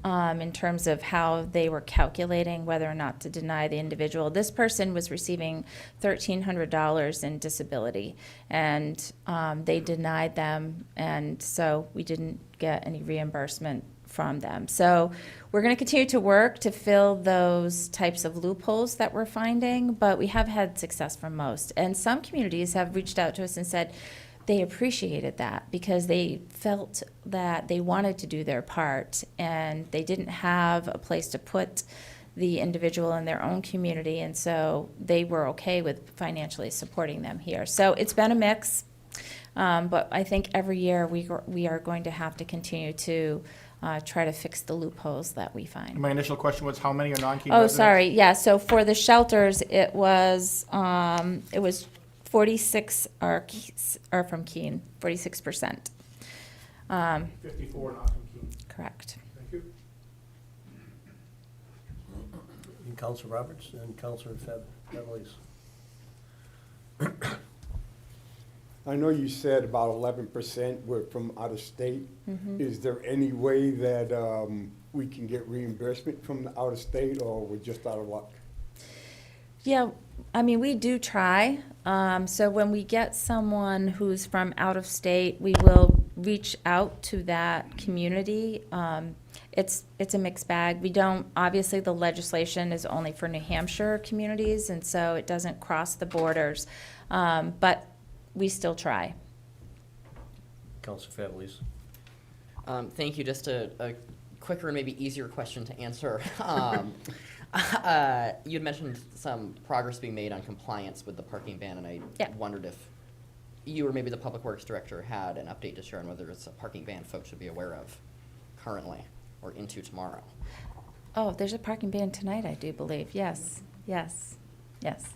in terms of how they were calculating whether or not to deny the individual. This person was receiving $1,300 in disability, and they denied them, and so we didn't get any reimbursement from them. So we're going to continue to work to fill those types of loopholes that we're finding, but we have had success from most. And some communities have reached out to us and said, they appreciated that because they felt that they wanted to do their part and they didn't have a place to put the individual in their own community, and so they were okay with financially supporting them here. So it's been a mix, but I think every year we are going to have to continue to try to fix the loopholes that we find. My initial question was how many are non-Keene Oh, residents? sorry, yeah, so for the shelters, it was 46 are from Keene, 46%. 54 not from Keene. Correct. Thank you. And Councilor Roberts and Councilor Favelis. I know you said about 11% were from out of state. Is there any way that we can get reimbursement from the out of state, or we're just out of luck? Yeah, I mean, we do try. So when we get someone who's from out of state, we will reach out to that community. It's a mixed bag. We don't, obviously the legislation is only for New Hampshire communities, and so it doesn't cross the borders. But we still try. Councilor Favelis. Thank you. Just a quicker and maybe easier question to answer. You had mentioned some progress being made on compliance with the parking ban, and I wondered if you or maybe the Public Works Director had an update to share on whether it's a parking ban folks should be aware of currently or into tomorrow. Oh, there's a parking ban tonight, I do believe. Yes, yes, yes.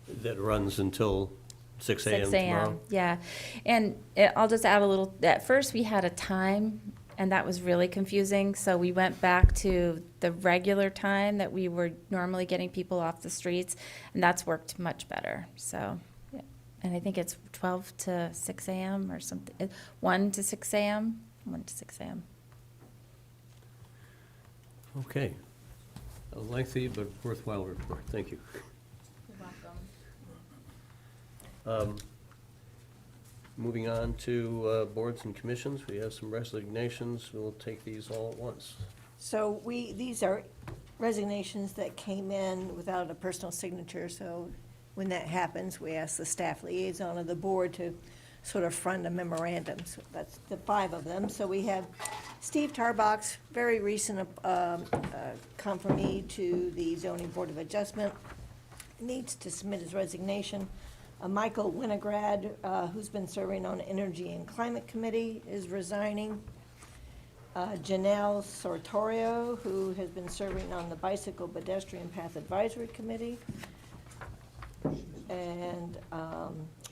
That runs until 6 a.m. 6 tomorrow? a.m., yeah. And I'll just add a little, at first we had a time, and that was really confusing, so we went back to the regular time that we were normally getting people off the streets, and that's worked much better, so. Yeah. And I think it's 12 to 6 a.m. or something, 1 to 6 a.m., 1 to 6 a.m. Okay. A lengthy but worthwhile report. Thank you. You're welcome. Moving on to boards and commissions, we have some resignations. We'll take these all at once. So these are resignations that came in without a personal signature, so when that happens, we ask the staff liaison of the board to sort of front a memorandum. So that's the 5 of them. So we have Steve Tarbox, very recent confirmee to the Zoning Board of Adjustment. needs to submit his resignation. Michael Winograd, who's been serving on the Energy and Climate Committee, is resigning. Janelle Sortorio, who has been serving on the Bicycle Pedestrian Path Advisory Committee. And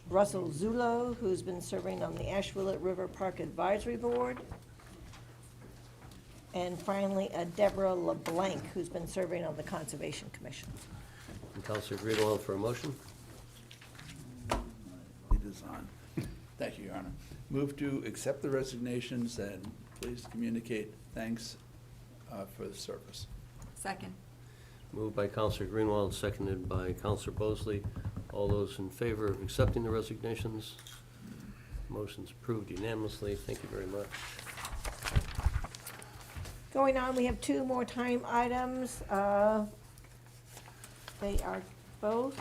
Russell Zulo, who's been serving on the Ashwillet River Park Advisory Board. And finally, Deborah LeBlanc, who's been serving on the Conservation Commission. And Counselor Greenwald for a motion. It is on. Thank you, Your Honor. Move to accept the resignations and please communicate thanks for the service. Second. Moved by Counselor Greenwald, seconded by Counselor Bosley. All those in favor of accepting the resignations? Motion's approved unanimously. Thank you very much. Going on, we have two more time items. They are both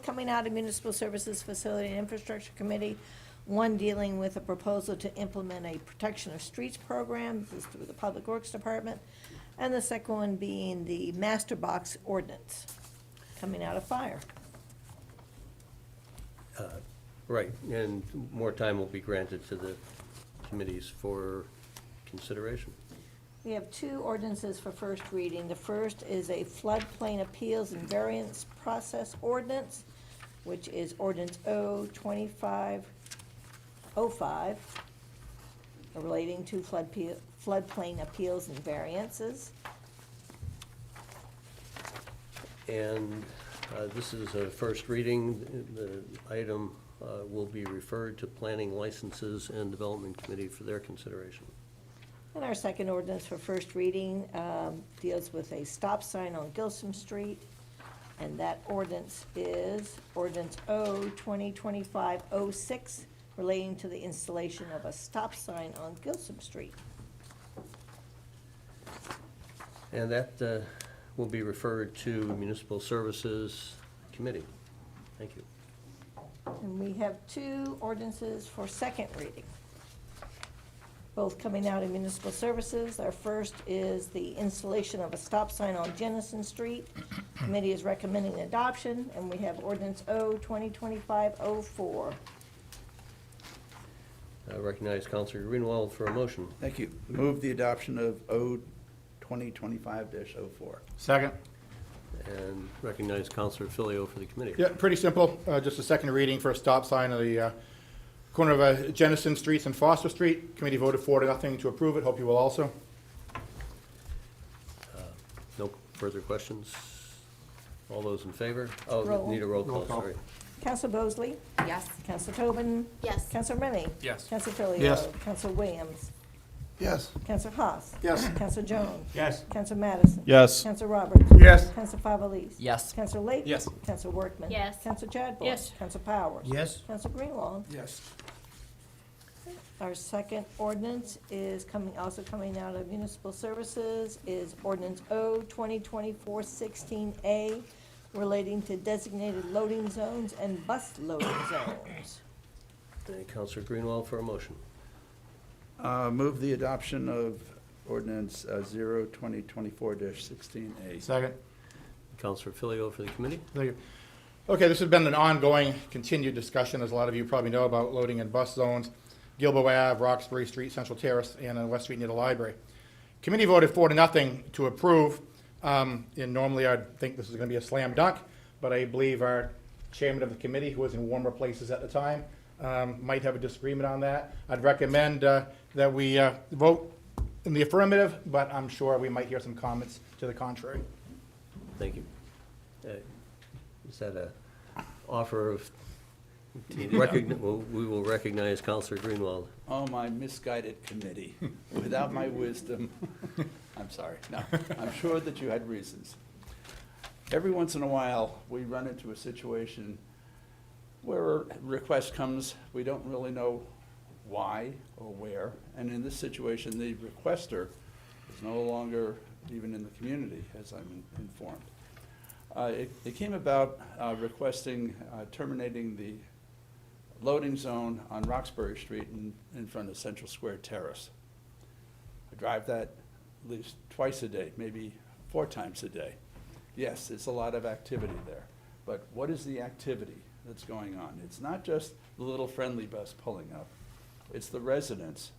coming out of Municipal Services Facility and Infrastructure Committee. One dealing with a proposal to implement a protection of streets program. This is through the Public Works Department. And the second one being the master box ordinance coming out of fire. Right, and more time will be granted to the committees for consideration. We have two ordinances for first reading. The first is a floodplain appeals and variance process ordinance, which is ordinance O-2505, relating to floodplain appeals and variances. And this is a first reading. The item will be referred to Planning, Licenses, and Development Committee for their consideration. And our second ordinance for first reading deals with a stop sign on Gilsum Street. And that ordinance is ordinance O-2025-06, relating to the installation of a stop sign on Gilsum Street. And that will be referred to Municipal Services Committee. Thank you. And we have two ordinances for second reading, both coming out of Municipal Services. Our first is the installation of a stop sign on Jennison Street. Committee is recommending adoption, and we have ordinance O-2025-04. I recognize Counselor Greenwald for a motion. Thank you. Move the adoption of O-2025-04. Second. And recognize Counselor Filio for the committee. Yeah, pretty simple, just a second reading for a stop sign on the corner of Jennison Streets and Foster Street. Committee voted 4-0 to approve it. Hope you will also. No further questions? All those in favor? Oh, Roll. need a roll call, Roll call. sorry. Counselor Bosley? Yes. Counselor Tobin? Yes. Counselor Remy? Yes. Counselor Filio? Yes. Counselor Williams? Yes. Counselor Haas? Yes. Counselor Jones? Yes. Counselor Madison? Yes. Counselor Roberts? Yes. Counselor Favelis? Yes. Counselor Lake? Yes. Counselor Workman? Yes. Counselor Chadbourne? Yes. Counselor Powers? Yes. Counselor Greenwald? Yes. Our second ordinance is also coming out of Municipal Services, is ordinance O-2024-16A, relating to designated loading zones and bus loading zones. Counselor Greenwald for a motion. Move the adoption of ordinance 0-2024-16A. Second. Counselor Filio for the committee. Thank you. Okay, this has been an ongoing, continued discussion, as a lot of you probably know, about loading in bus zones, Gilboa Ave, Roxbury Street, Central Terrace, and West Street near the library. Committee voted 4-0 to approve. And normally I'd think this is going to be a slam dunk, but I believe our chairman of the committee, who was in warmer places at the time, might have a disagreement on that. I'd recommend that we vote in the affirmative, but I'm sure we might hear some comments to the contrary. Thank you. Is that a offer of, we will recognize Counselor Greenwald. Oh, my misguided committee. Without my wisdom, I'm sorry. No, I'm sure that you had reasons. Every once in a while, we run into a situation where a request comes, we don't really know why or where, and in this situation, the requester is no longer even in the community, as I'm informed. It came about requesting terminating the loading zone on Roxbury Street in front of Central Square Terrace. I drive that at least twice a day, maybe 4 times a day. Yes, it's a lot of activity there. But what is the activity that's going on? It's not just the little friendly bus pulling up. It's the residents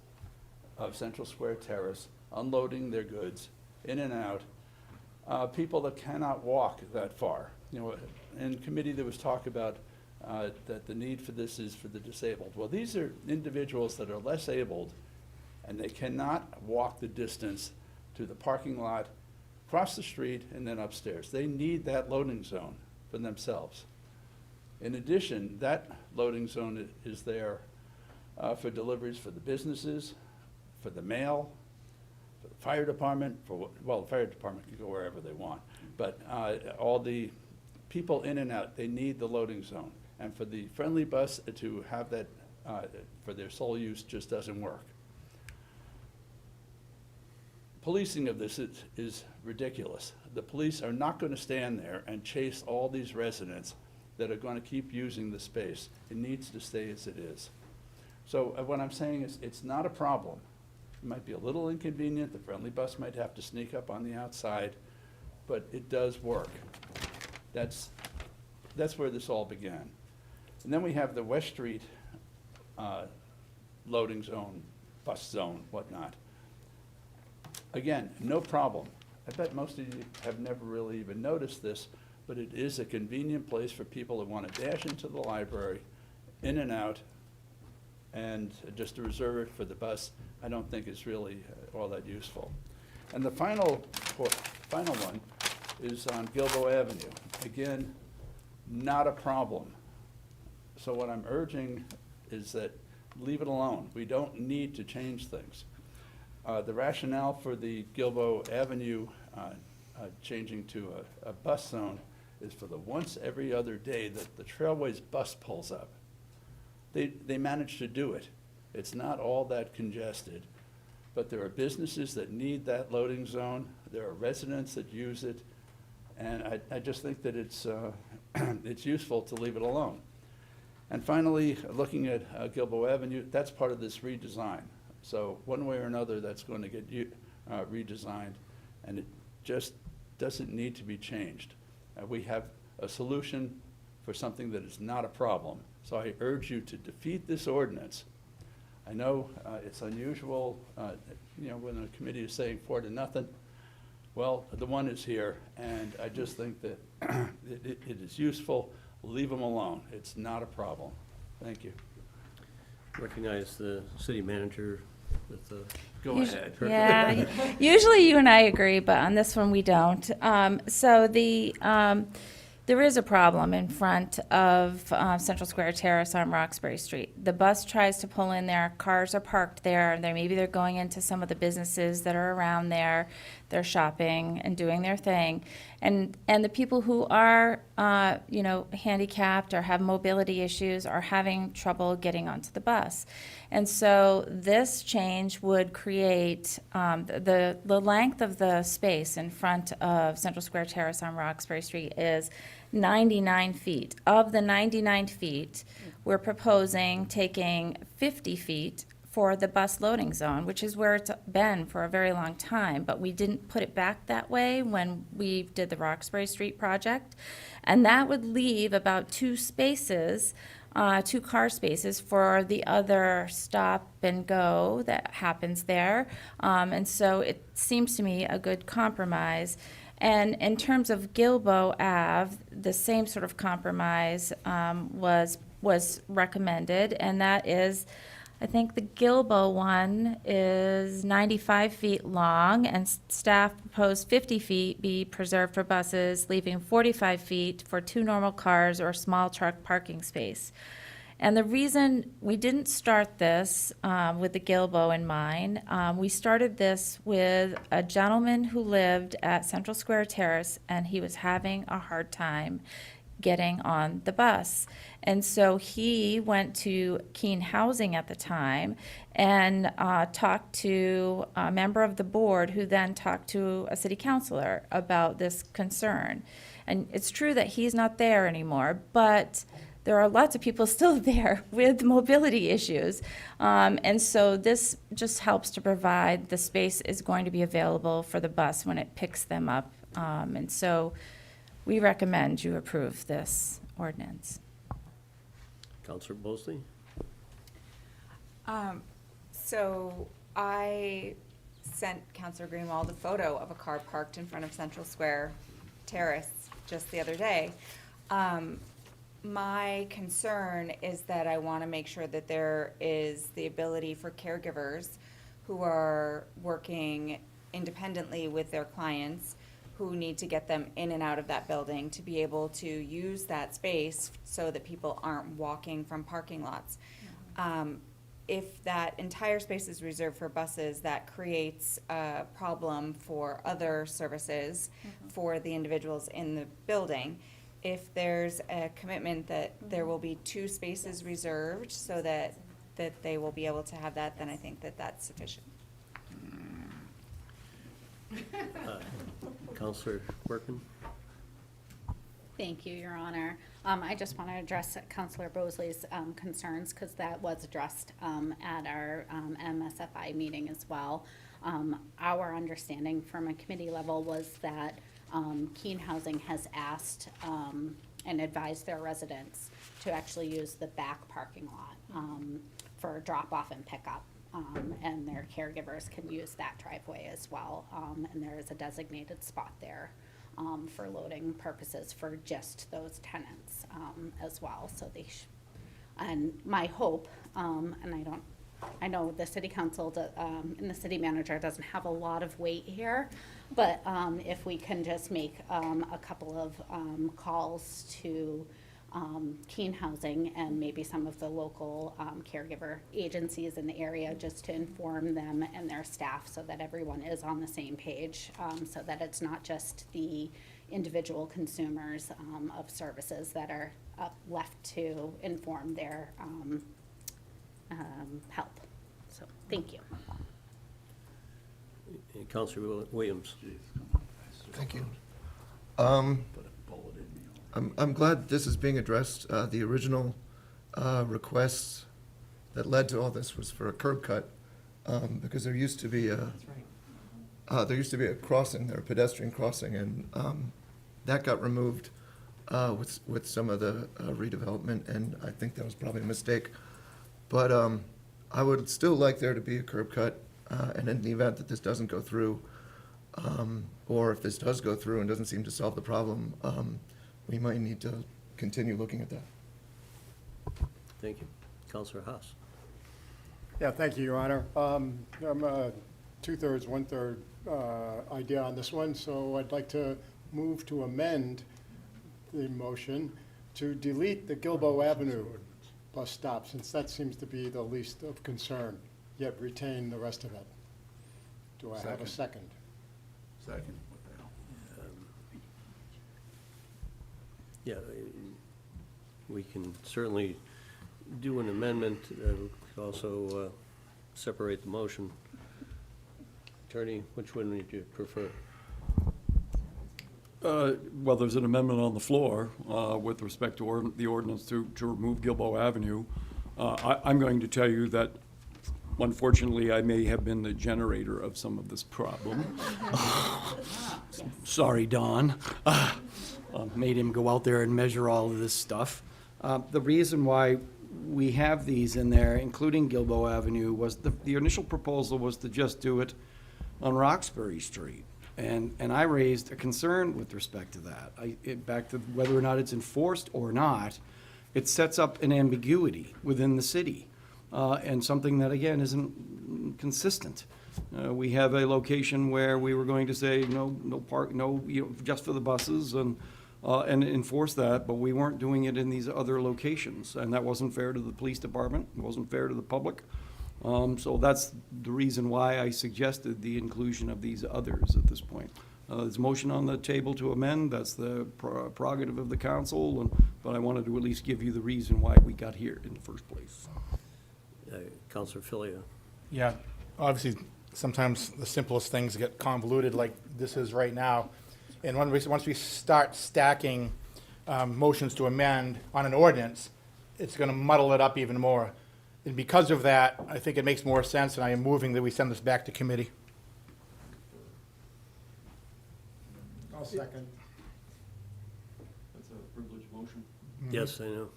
of Central Square Terrace unloading their goods in and out. People that cannot walk that far. You know, in committee there was talk about that the need for this is for the disabled. Well, these are individuals that are less abled and they cannot walk the distance to the parking lot, cross the street, and then upstairs. They need that loading zone for themselves. In addition, that loading zone is there for deliveries for the businesses, for the mail, for the fire department, well, the fire department can go wherever they want, but all the people in and out, they need the loading zone. And for the friendly bus to have that for their sole use just doesn't work. Policing of this is ridiculous. The police are not going to stand there and chase all these residents that are going to keep using the space. It needs to stay as it is. So what I'm saying is it's not a problem. It might be a little inconvenient. The friendly bus might have to sneak up on the outside, but it does work. That's where this all began. And then we have the West Street loading zone, bus zone, whatnot. Again, no problem. I bet most of you have never really even noticed this, but it is a convenient place for people that want to dash into the library, in and out, and just to reserve it for the bus, I don't think is really all that useful. And the final one is on Gilboa Avenue. Again, not a problem. So what I'm urging is that leave it alone. We don't need to change things. The rationale for the Gilboa Avenue changing to a bus zone is for the once every other day that the Trailways bus pulls up. They manage to do it. It's not all that congested, but there are businesses that need that loading zone. There are residents that use it, and I just think that it's useful to leave it alone. And finally, looking at Gilboa Avenue, that's part of this redesign. So one way or another, that's going to get redesigned, and it just doesn't need to be changed. We have a solution for something that is not a problem. So I urge you to defeat this ordinance. I know it's unusual, you know, when a committee is saying 4-0. Well, the one is here, and I just think that it is useful. Leave them alone. It's not a problem. Thank you. Recognize the city manager with the. Go ahead. Yeah, usually you and I agree, but on this one we don't. So there is a problem in front of Central Square Terrace on Roxbury Street. The bus tries to pull in there, cars are parked there, and maybe they're going into some of the businesses that are around there. They're shopping and doing their thing. And the people who are, you know, handicapped or have mobility issues are having trouble getting onto the bus. And so this change would create the length of the space in front of Central Square Terrace on Roxbury Street is 99 feet. Of the 99 feet, we're proposing taking 50 feet for the bus loading zone, which is where it's been for a very long time, but we didn't put it back that way when we did the Roxbury Street project. And that would leave about 2 spaces, 2 car spaces for the other stop and go that happens there. And so it seems to me a good compromise. And in terms of Gilboa Ave, the same sort of compromise was recommended, and that is, I think the Gilboa one is 95 feet long, and staff proposed 50 feet be preserved for buses, leaving 45 feet for 2 normal cars or small truck parking space. And the reason we didn't start this with the Gilboa in mind, we started this with a gentleman who lived at Central Square Terrace, and he was having a hard time getting on the bus. And so he went to Keene Housing at the time and talked to a member of the board who then talked to a city councilor about this concern. And it's true that he's not there anymore, but there are lots of people still there with mobility issues. And so this just helps to provide the space is going to be available for the bus when it picks them up. And so we recommend you approve this ordinance. Counselor Bosley? So I sent Counselor Greenwald a photo of a car parked in front of Central Square Terrace just the other day. My concern is that I want to make sure that there is the ability for caregivers who are working independently with their clients, who need to get them in and out of that building, to be able to use that space so that people aren't walking from parking lots. If that entire space is reserved for buses, that creates a problem for other services for the individuals in the building. If there's a commitment that there will be 2 spaces reserved so that they will be able to have that, then I think that that's sufficient. Counselor Workman? Thank you, Your Honor. I just want to address Counselor Bosley's concerns, because that was addressed at our MSFI meeting as well. Our understanding from a committee level was that Keene Housing has asked and advised their residents to actually use the back parking lot for drop-off and pickup. And their caregivers can use that driveway as well. And there is a designated spot there for loading purposes for just those tenants as well. So and my hope, and I know the city council and the city manager doesn't have a lot of weight here, but if we can just make a couple of calls to Keene Housing and maybe some of the local caregiver agencies in the area, just to inform them and their staff so that everyone is on the same page, so that it's not just the individual consumers of services that are left to inform their help. So, thank you. Counselor Williams? Thank you. I'm glad this is being addressed. The original request that led to all this was for a curb cut, because there used to be a crossing there, a pedestrian crossing, and that got removed with some of the redevelopment, and I think that was probably a mistake. But I would still like there to be a curb cut, and in the event that this doesn't go through, or if this does go through and doesn't seem to solve the problem, we might need to continue looking at that. Thank you. Counselor Haas? Yeah, thank you, Your Honor. I'm 2/3, 1/3 idea on this one, so I'd like to move to amend the motion to delete the Gilboa Avenue bus stop, since that seems to be the least of concern, yet retain the rest of it. Do I have a second? Second. Yeah, we can certainly do an amendment. We could also separate the motion. Attorney, which one would you prefer? Well, there's an amendment on the floor with respect to the ordinance to remove Gilboa Avenue. I'm going to tell you that, unfortunately, I may have been the generator of some of this problem. Sorry, Don. Made him go out there and measure all of this stuff. The reason why we have these in there, including Gilboa Avenue, was the initial proposal was to just do it on Roxbury Street. And I raised a concern with respect to that. Back to whether or not it's enforced or not, it sets up an ambiguity within the city, and something that, again, isn't consistent. We have a location where we were going to say no park, just for the buses, and enforce that, but we weren't doing it in these other locations, and that wasn't fair to the police department. It wasn't fair to the public. So that's the reason why I suggested the inclusion of these others at this point. There's a motion on the table to amend. That's the prerogative of the council, but I wanted to at least give you the reason why we got here in the first place. Counselor Filia? Yeah, obviously, sometimes the simplest things get convoluted like this is right now. And once we start stacking motions to amend on an ordinance, it's going to muddle it up even more. And because of that, I think it makes more sense, and I am moving that we send this back to committee. I'll second. motion. Yes, I know.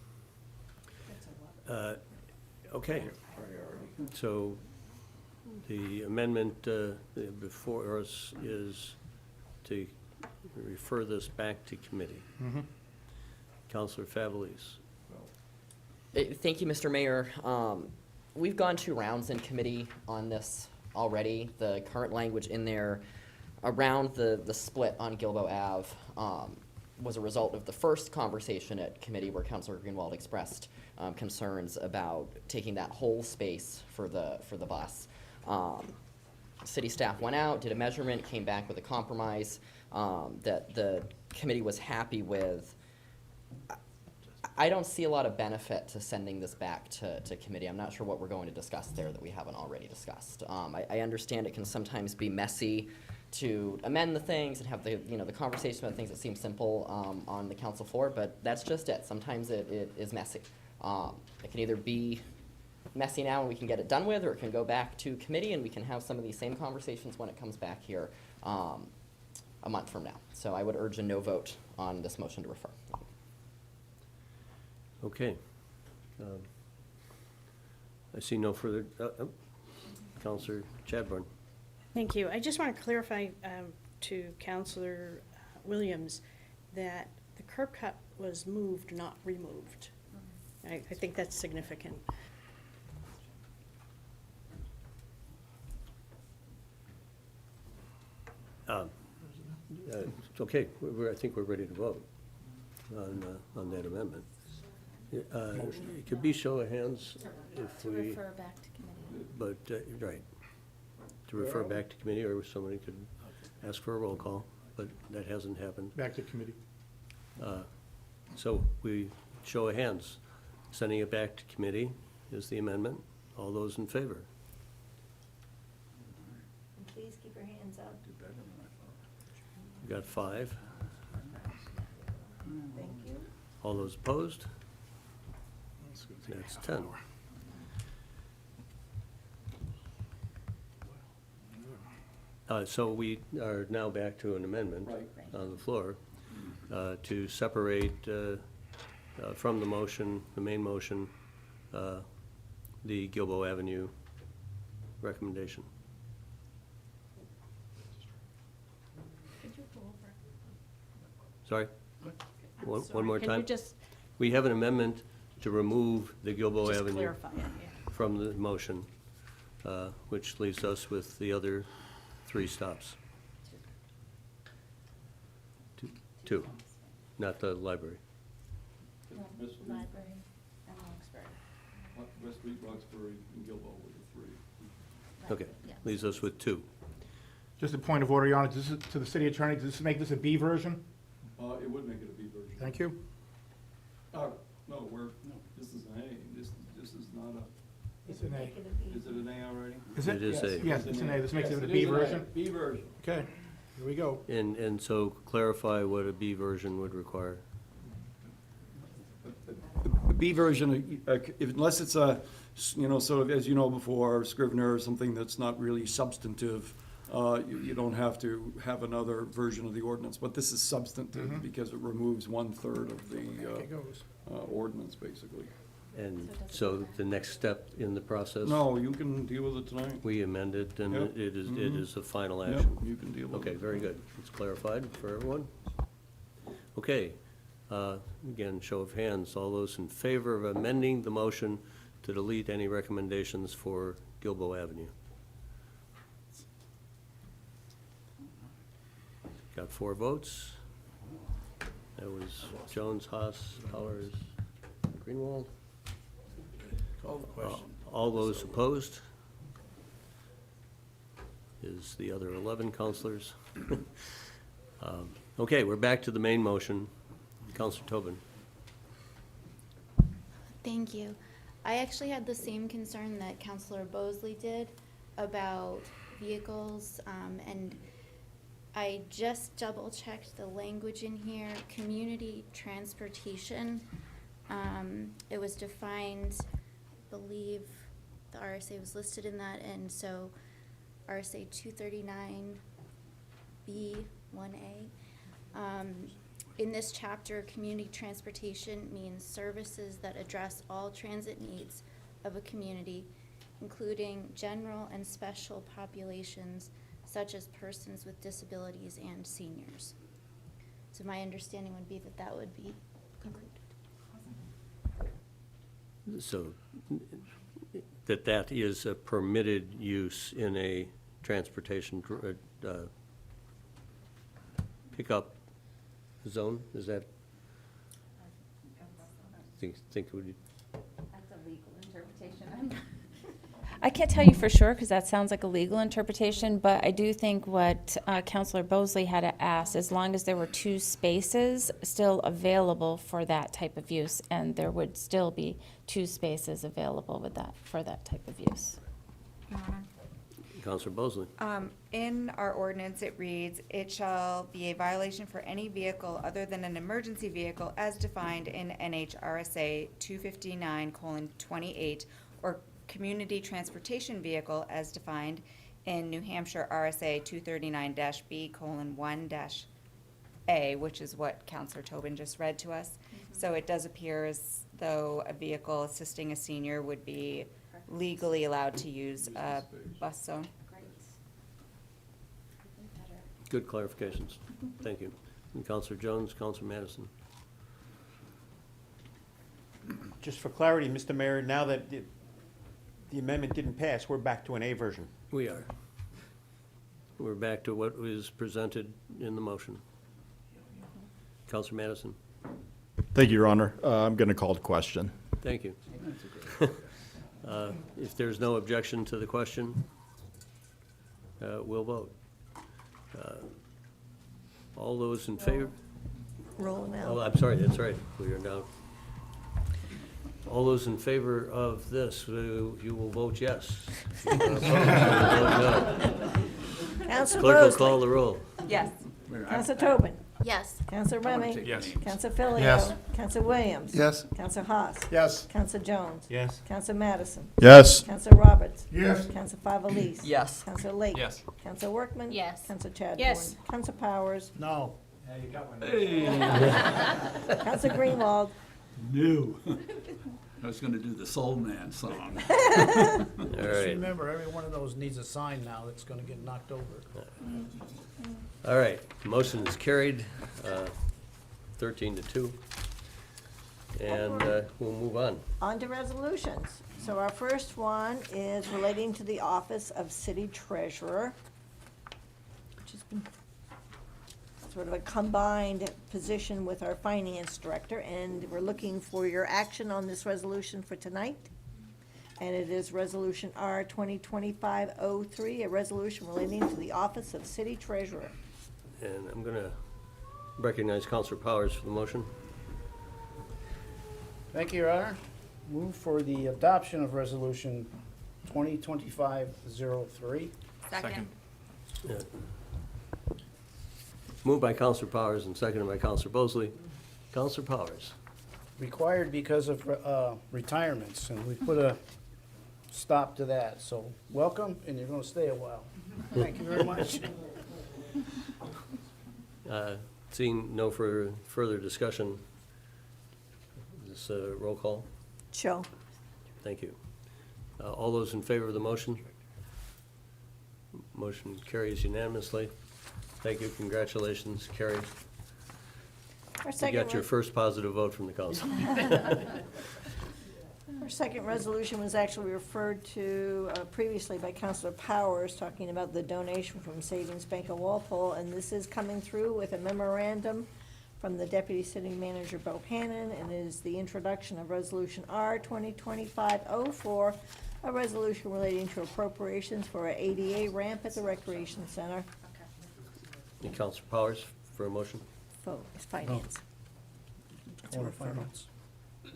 Okay. So the amendment before us is to refer this back to committee. Counselor Favelis. Thank you, Mr. Mayor. We've gone 2 rounds in committee on this already. The current language in there around the split on Gilbo Ave was a result of the first conversation at committee where Councilor Greenwald expressed concerns about taking that whole space for the bus. City staff went out, did a measurement, came back with a compromise that the committee was happy with. I don't see a lot of benefit to sending this back to committee. I'm not sure what we're going to discuss there that we haven't already discussed. I understand it can sometimes be messy to amend the things and have the conversation about things that seem simple on the council floor, but that's just it. Sometimes it is messy. It can either be messy now and we can get it done with, or it can go back to committee and we can have some of these same conversations when it comes back here a month from now. So I would urge a no vote on this motion to refer. Okay. I see no further, Counselor Chadbourne. Thank you. I just want to clarify to Councillor Williams that the curb cut was moved, not removed. I think that's significant. It's okay. I think we're ready to vote on that amendment. It could be show of hands if To we. refer back to committee. But, right, to refer back to committee, or somebody could ask for a roll call, but that hasn't happened. Back to committee. So we show of hands, sending it back to committee is the amendment. All those in favor? And please keep your hands up. We got 5. Thank you. All those opposed? That's 10. So we are now back to an amendment on the floor to separate from the motion, the main motion, the Gilbo Avenue recommendation. Could you go over? Sorry? One more Can you time? just We have an amendment to remove the Gilbo just Avenue clarify it? Yeah. from the motion, which leaves us with the other 3 stops. Two, not the library. Library and Roxbury. West Street, Roxbury, and Gilbo were the 3. Okay, leaves us with 2. Just a point of order, Your Honor, this is to the city attorney, does this make this a B version? It would make it a B version. Thank you. No, this is an A. This is not a. It's an A. Is it an A already? Is it? It is A. Yes, it's an A. This makes Yes, it a is B an A. version? B version. Okay, here we go. And so clarify what a B version would require. The B version, unless it's a, sort of, as you know before, Scrivener or something that's not really substantive, you don't have to have another version of the ordinance. But this is substantive because it removes 1/3 of the It goes. ordinance, basically. And so the next step in the process? No, you can deal with it tonight. We amend it, and Yep. it is a final Yep, action? you can deal with it. Okay, very good. It's clarified for everyone? Okay, again, show of hands. All those in favor of amending the motion to delete any recommendations for Gilbo Avenue? Got 4 votes. That was Jones, Haas, Powers, Greenwald. Call the question. All those opposed? Is the other 11 counselors? Okay, we're back to the main motion. Counselor Tobin. Thank you. I actually had the same concern that Councilor Bosley did about vehicles, and I just double-checked the language in here. Community transportation, it was defined, I believe the RSA was listed in that, and so RSA 239B1A. in this chapter, community transportation means services that address all transit needs of a community, including general and special populations such as persons with disabilities and seniors. So my understanding would be that that would be included. So that is a permitted use in a transportation pickup zone? Is that? Think we. That's a legal interpretation. I can't tell you for sure, because that sounds like a legal interpretation, but I do think what Counselor Bosley had asked, as long as there were 2 spaces still available for that type of use, and there would still be 2 spaces available with that, for that type of use. Your Honor. Counselor Bosley. In our ordinance, it reads, "It shall be a violation for any vehicle other than an emergency vehicle as defined in NHRSA 259:28 or community transportation vehicle as defined in New Hampshire RSA 239-B:1-A," which is what Counselor Tobin just read to us. So it does appear as though a vehicle assisting a senior would be legally allowed to use a bus zone. Good clarifications. Thank you. And Counselor Jones, Counselor Madison. Just for clarity, Mr. Mayor, now that the amendment didn't pass, we're back to an A version. We are. We're back to what was presented in the motion. Counselor Madison. Thank you, Your Honor. I'm going to call the question. Thank you. If there's no objection to the question, we'll vote. All those in favor? Roll now. Oh, I'm sorry, that's right. We are now. All those in favor of this, you will vote yes. If you are opposed, you will vote no. Counselor Clerk will Bosley. call the roll. Yes. Counselor Tobin. Yes. Counselor Remy. Yes. Counselor Filio. Yes. Counselor Williams. Yes. Counselor Haas. Yes. Counselor Jones. Yes. Counselor Madison. Yes. Counselor Roberts. Yes. Counselor Favelis. Yes. Counselor Lake. Yes. Counselor Workman. Yes. Counselor Chadbourne. Yes. Counselor Powers. No. Counselor Greenwald. No. I was gonna do the Soul Man song. All Just right. remember, every one of those needs a sign now that's gonna get knocked over. All right. Motion is carried, 13-2. And we'll move on. On to resolutions. So our first one is relating to the office of city treasurer, which has been sort of a combined position with our finance director, and we're looking for your action on this resolution for tonight. And it is Resolution R 2025-03, a resolution relating to the office of city treasurer. And I'm going to recognize Counselor Powers for the motion. Thank you, Your Honor. Move for the adoption of Resolution 2025-03. Second. Yeah. Moved by Counselor Powers and seconded by Counselor Bosley. Counselor Powers. Required because of retirements, and we put a stop to that. So welcome, and you're going to stay a while. Thank you very much. Seeing no further discussion, is this a roll call? Show. Thank you. All those in favor of the motion? Motion carries unanimously. Thank you, congratulations, carries. Our You second got your first positive vote from the council. Our second resolution was actually referred to previously by Counselor Powers, talking about the donation from Savings Bank of Walpole, and this is coming through with a memorandum from the Deputy City Manager Bohannon, and it is the introduction of Resolution R 2025-04, a resolution relating to appropriations for an ADA ramp at the Recreation Center. And Counselor Powers for a motion? It's finance. It's a Order referral. finance.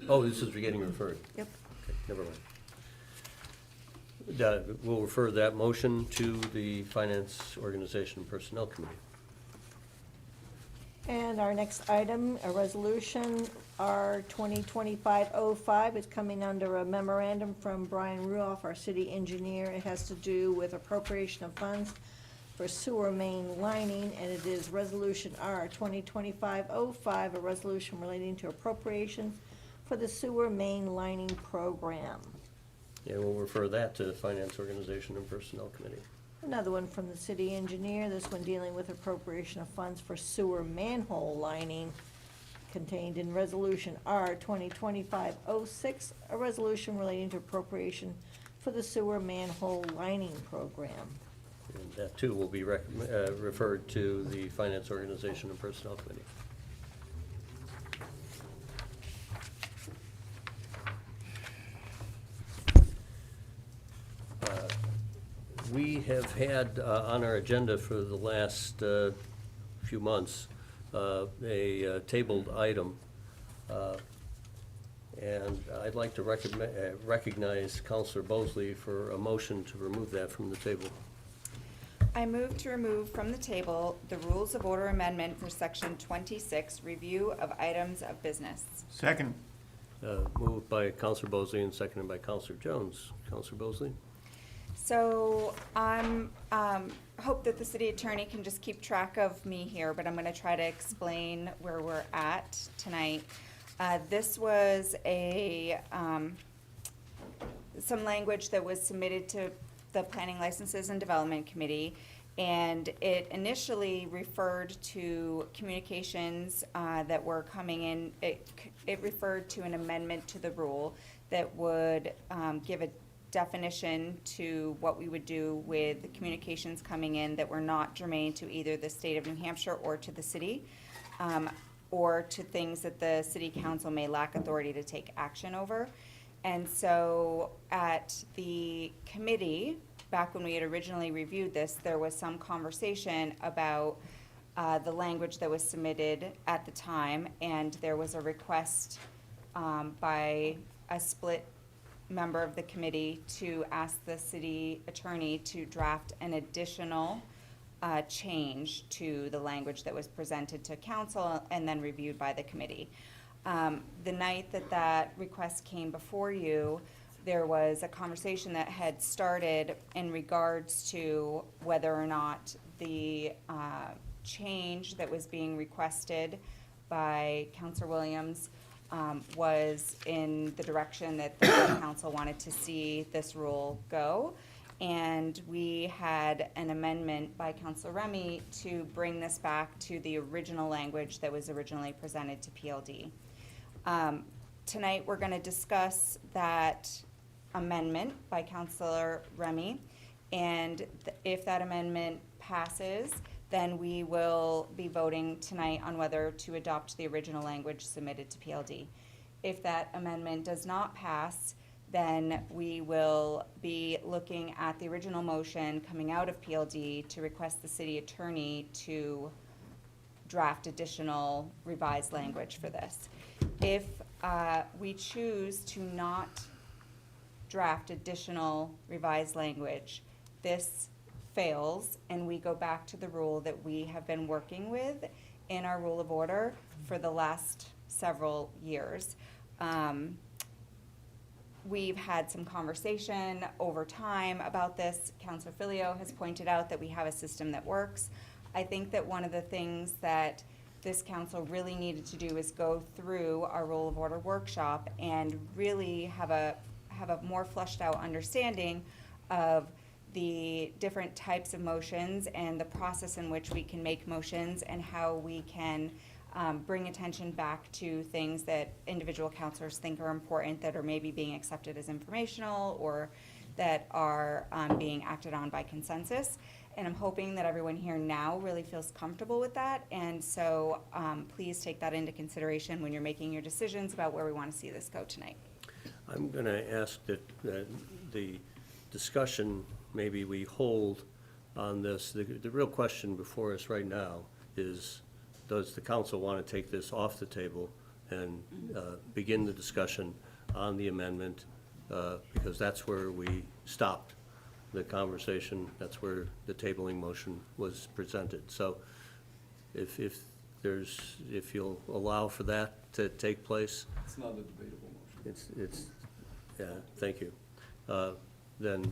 Oh, this is getting referred. Yep. Okay, never mind. We'll refer that motion to the Finance Organization Personnel Committee. And our next item, a resolution, R 2025-05, is coming under a memorandum from Brian Ruoff, our city engineer. It has to do with appropriation of funds for sewer main lining, and it is Resolution R 2025-05, a resolution relating to appropriations for the sewer main lining program. And we'll refer that to the Finance Organization and Personnel Committee. Another one from the city engineer, this one dealing with appropriation of funds for sewer manhole lining, contained in Resolution R 2025-06, a resolution relating to appropriation for the sewer manhole lining program. And that too will be referred to the Finance Organization and Personnel Committee. We have had on our agenda for the last few months a tabled item, and I'd like to recognize Counselor Bosley for a motion to remove that from the table. I move to remove from the table the Rules of Order Amendment for Section 26, Review of Items of Business. Second. Moved by Counselor Bosley and seconded by Counselor Jones. Counselor Bosley? So I'm, hope that the city attorney can just keep track of me here, but I'm gonna try to explain where we're at tonight. This was some language that was submitted to the Planning Licenses and Development Committee, and it initially referred to communications that were coming in. It referred to an amendment to the rule that would give a definition to what we would do with the communications coming in that were not germane to either the state of New Hampshire or to the city, or to things that the city council may lack authority to take action over. And so at the committee, back when we had originally reviewed this, there was some conversation about the language that was submitted at the time, and there was a request by a split member of the committee to ask the city attorney to draft an additional change to the language that was presented to council and then reviewed by the committee. The night that that request came before you, there was a conversation that had started in regards to whether or not the change that was being requested by Councilor Williams was in the direction that the council wanted to see this rule go. And we had an amendment by Councilor Remy to bring this back to the original language that was originally presented to PLD. Tonight, we're gonna discuss that amendment by Councilor Remy, and if that amendment passes, then we will be voting tonight on whether to adopt the original language submitted to PLD. If that amendment does not pass, then we will be looking at the original motion coming out of PLD to request the city attorney to draft additional revised language for this. If we choose to not draft additional revised language, this fails and we go back to the rule that we have been working with in our rule of order for the last several years. We've had some conversation over time about this. Councilor Filio has pointed out that we have a system that works. I think that one of the things that this council really needed to do is go through our rule of order workshop and really have a more fleshed out understanding of the different types of motions and the process in which we can make motions and how we can bring attention back to things that individual councilors think are important that are maybe being accepted as informational or that are being acted on by consensus. And I'm hoping that everyone here now really feels comfortable with that. And so please take that into consideration when you're making your decisions about where we want to see this go tonight. I'm going to ask that the discussion maybe we hold on this. The real question before us right now is, does the council want to take this off the table and begin the discussion on the amendment? Because that's where we stopped the conversation. That's where the tabling motion was presented. So if you'll allow for that to take place. It's not a debatable motion. Yeah, thank you. Then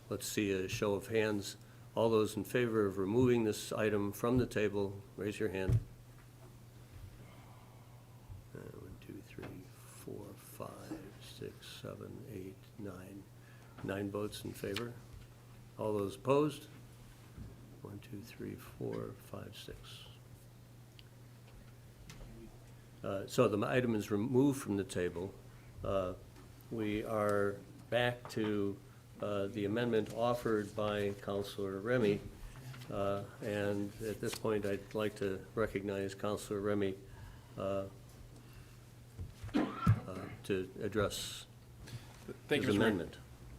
let's see a show of hands All those in favor of removing this item from the table, raise your hand. 1, 2, 3, 4, 5, 6, 7, 8, 9. 9 votes in favor. All those opposed? 1, 2, 3, 4, 5, 6. So the item is removed from the table. We are back to the amendment offered by Councilor Remy. And at this point, I'd like to recognize Councilor Remy to address Thank you, his Mr. Mayor. amendment.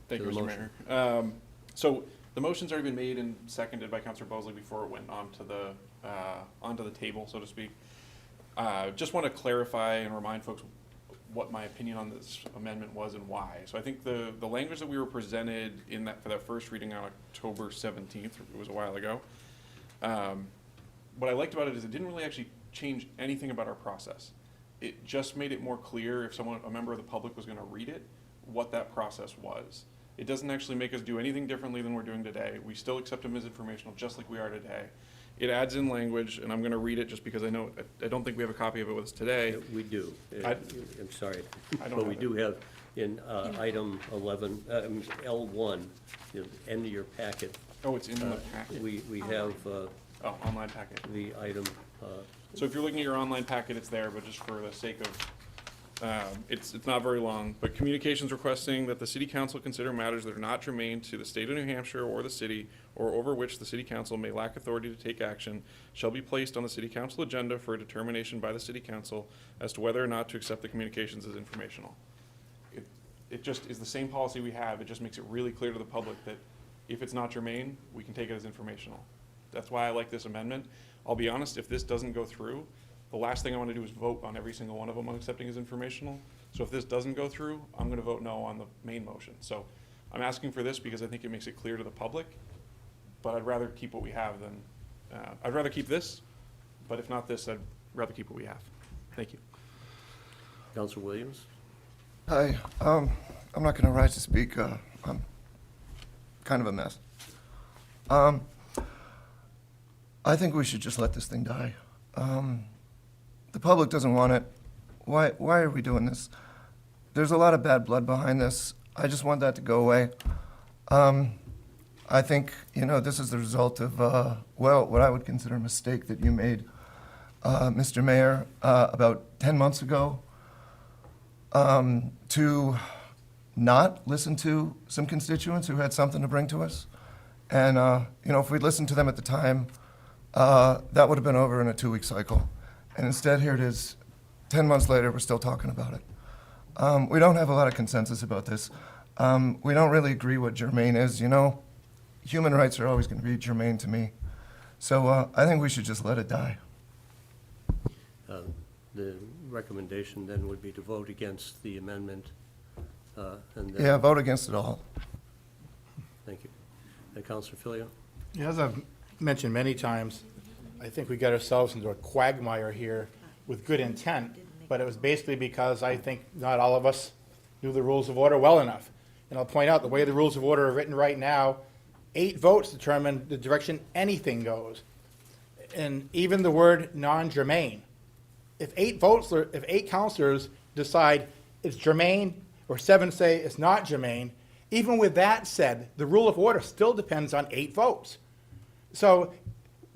Thank to you, the Mr. motion. Mayor. So the motion's already been made and seconded by Councilor Bosley before it went onto the table, so to speak. Just want to clarify and remind folks what my opinion on this amendment was and why. So I think the language that we were presented for that first reading on October 17th, it was a while ago, what I liked about it is it didn't really actually change anything about our process. It just made it more clear if a member of the public was going to read it, what that process was. It doesn't actually make us do anything differently than we're doing today. We still accept them as informational just like we are today. It adds in language, and I'm going to read it just because I don't think we have a copy of it with us today. We do. I'm sorry. I don't But we have do have in item 11, L1, the end of your packet. Oh, it's in the packet. We have online packet. The item. So if you're looking at your online packet, it's there, but just for the sake of, it's not very long, but communications requesting that the city council consider matters that are not germane to the state of New Hampshire or the city, or over which the city council may lack authority to take action, shall be placed on the city council agenda for a determination by the city council as to whether or not to accept the communications as informational. It just is the same policy we have. It just makes it really clear to the public that if it's not germane, we can take it as informational. That's why I like this amendment. I'll be honest, if this doesn't go through, the last thing I want to do is vote on every single one of them on accepting as informational. So if this doesn't go through, I'm going to vote no on the main motion. So I'm asking for this because I think it makes it clear to the public, but I'd rather keep what we have than, I'd rather keep this, but if not this, I'd rather keep what we have. Thank you. Councilor Williams? Hi, I'm not gonna rise to speak, I'm kind of a mess. I think we should just let this thing die. The public doesn't want it. Why are we doing this? There's a lot of bad blood behind this. I just want that to go away. I think, this is the result of, what I would consider a mistake that you made, Mr. Mayor, about 10 months ago, to not listen to some constituents who had something to bring to us. And, if we'd listened to them at the time, that would have been over in a 2-week cycle. And instead, here it is, 10 months later, we're still talking about it. We don't have a lot of consensus about this. We don't really agree what germane is, Human rights are always going to be germane to me. So I think we should just let it die. The recommendation then would be to vote against the amendment. And then Yeah, vote against it all. Thank you. Councilor Filio? Yeah, as I've mentioned many times, I think we got ourselves into a quagmire here with good intent, but it was basically because I think not all of us knew the rules of order well enough. And I'll point out, the way the rules of order are written right now, 8 votes determine the direction anything goes. And even the word non-germane. If 8 counselors decide it's germane, or 7 say it's not germane, even with that said, the rule of order still depends on 8 votes. So,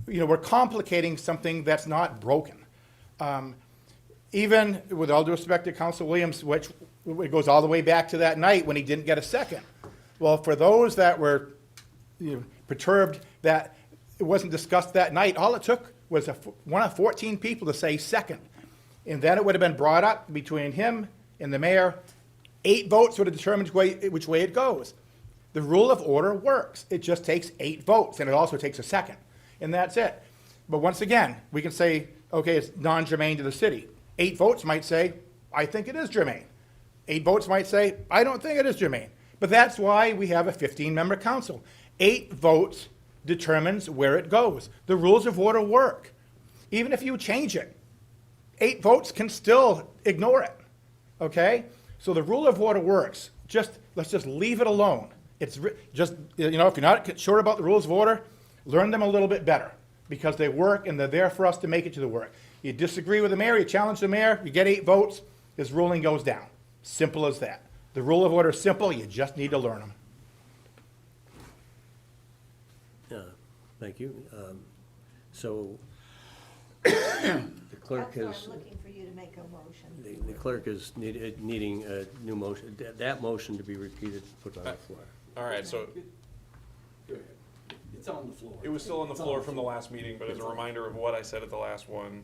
we're complicating something that's not broken. Even with all due respect to Council Williams, which it goes all the way back to that night when he didn't get a second. Well, for those that were perturbed that it wasn't discussed that night, all it took was one of 14 people to say second. And then it would have been brought up between him and the mayor. 8 votes would have determined which way it goes. The rule of order works. It just takes 8 votes, and it also takes a second. And that's it. But once again, we can say, okay, it's non-germane to the city. 8 votes might say, I think it is germane. 8 votes might say, I don't think it is germane. But that's why we have a 15-member council. 8 votes determines where it goes. The rules of order work. Even if you change it, 8 votes can still ignore it, okay? So the rule of order works. Let's just leave it alone. It's just, if you're not sure about the rules of order, learn them a little bit better, because they work and they're there for us to make it to the work. You disagree with the mayor, you challenge the mayor, you get 8 votes, his ruling goes down. Simple as that. The rule of order is simple, you just need to learn them. Thank you. So the clerk Counselor, has, I'm looking for you to make a motion. the clerk is needing a new motion, that motion to be repeated, put on the floor. All right, so It's on the floor. it was still on the floor from the last meeting, but as a reminder of what I said at the last one,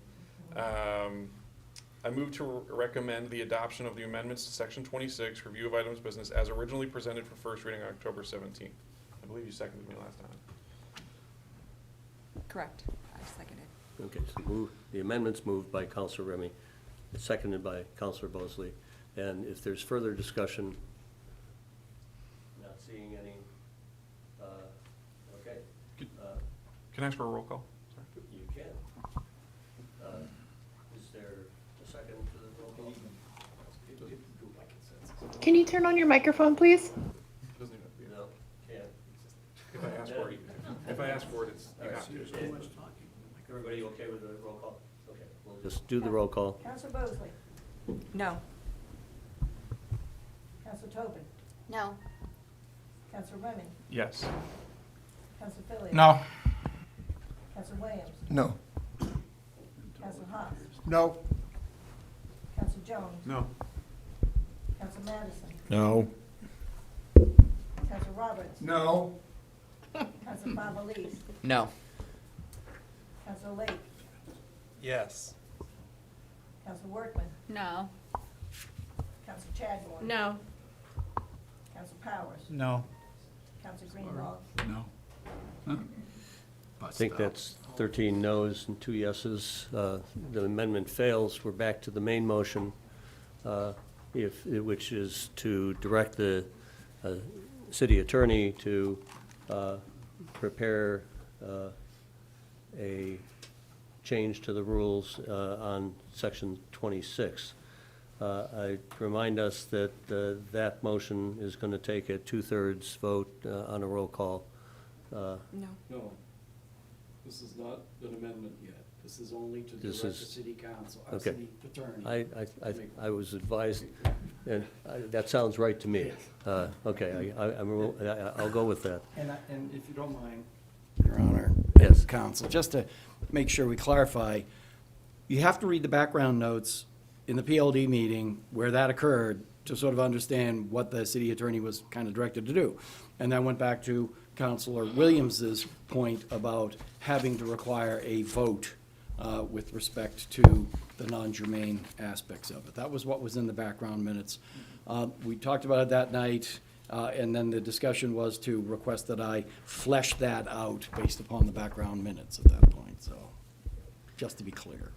I move to recommend the adoption of the amendments to section 26, review of items of business, as originally presented for first reading on October 17th. I believe you seconded me last time. Correct. I seconded. Okay, so the amendment's moved by Counselor Remy, seconded by Counselor Bosley. And if there's further discussion, not seeing any, okay. Can I ask for a roll call? Sorry. You can. Is there a second to the roll call? Can you turn on your microphone, please? Doesn't even, No, can't. if I ask for it, it's, you have to. Everybody okay with the roll call? Okay, we'll just do the roll call. Counselor Bosley, No. Counselor Tobin, No. Counselor Remy, Yes. Counselor Phillips. No. Counselor Williams, No. Counselor Haas, No. Counselor Jones, No. Counselor Madison, No. Counselor Roberts, No. Counselor Bob No. Counselor Lake, Yes. Counselor Workman, No. Counselor Chadbourne. No. Counselor Powers, No. Counselor Greenwald, No. I think that's 13 noes and 2 yeses. The amendment fails. We're back to the main motion, which is to direct the city attorney to prepare a change to the rules on section 26. I remind us that that motion is going to take a 2/3 vote on a roll call. No. No, this is not an amendment yet. This is only to This direct the is- city council, Okay. city attorney. I was advised, and that sounds right to me. Okay, I'll go with that. And if you don't mind, Your Honor. Yes. Counsel, just to make sure we clarify, you have to read the background notes in the PLD meeting where that occurred to sort of understand what the city attorney was kind of directed to do. And that went back to Counselor Williams's point about having to require a vote with respect to the non-germane aspects of it. That was what was in the background minutes. We talked about it that night, and then the discussion was to request that I flesh that out based upon the background minutes at that point, so, just to be clear.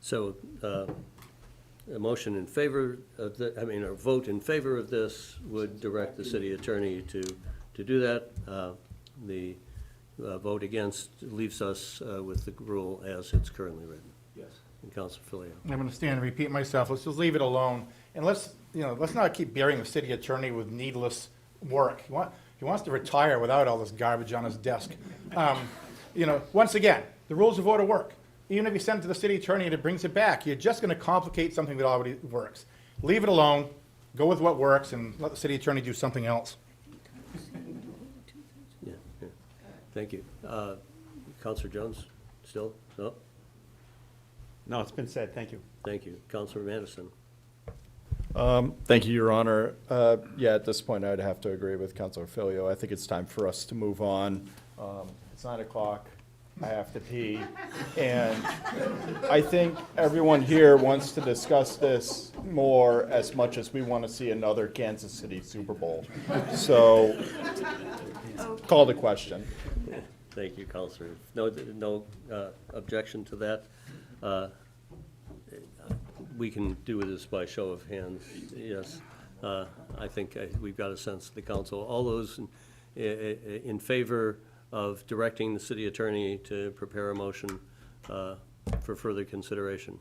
So, a motion in favor of a vote in favor of this would direct the city attorney to do that. The vote against leaves us with the rule as it's currently written. Yes. And Councilor Filio. I'm going to stand and repeat myself. Let's just leave it alone. And let's not keep burying the city attorney with needless work. He wants to retire without all this garbage on his desk. Once again, the rules of order work. Even if you send it to the city attorney and it brings it back, you're just going to complicate something that already works. Leave it alone, go with what works, and let the city attorney do something else. Yeah. Thank you. Councilor Jones, still? No? No, it's been said, thank you. Thank you. Councilor Madison. Thank you, Your Honor. Yeah, at this point, I'd have to agree with Councilor Filio. I think it's time for us to move on. It's 9 o'clock. I have to pee. And I think everyone here wants to discuss this more as much as we want to see another Kansas City Super Bowl. So, call the question. Thank you, Councilor. No objection to that? We can do this by show of hands, yes. I think we've got a sense of the council. All those in favor of directing the city attorney to prepare a motion for further consideration?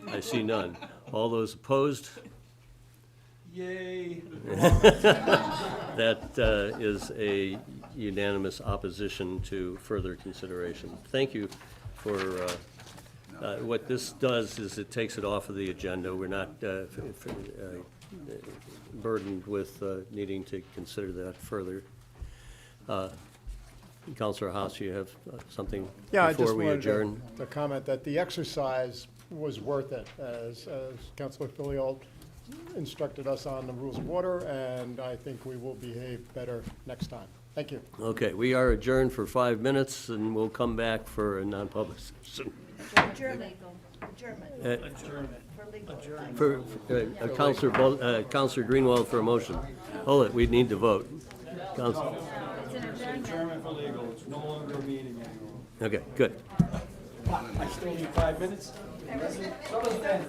I see none. All those opposed? Yay. That is a unanimous opposition to further consideration. Thank you for, what this does is it takes it off of the agenda. We're not burdened with needing to consider that further. Counselor House, you have something Yeah, I just before we wanted adjourn? to comment that the exercise was worth it, as Councilor Filiol instructed us on the rules of order, and I think we will behave better next time. Thank you. Okay, we are adjourned for 5 minutes, and we'll come back for a non-public session. Adjournment. For Counselor Greenwald for a motion. Hold it, we need to vote. Counselor. Adjournment for legal, it's no longer a meeting anymore. Okay, good. I still need 5 minutes? So does Ben.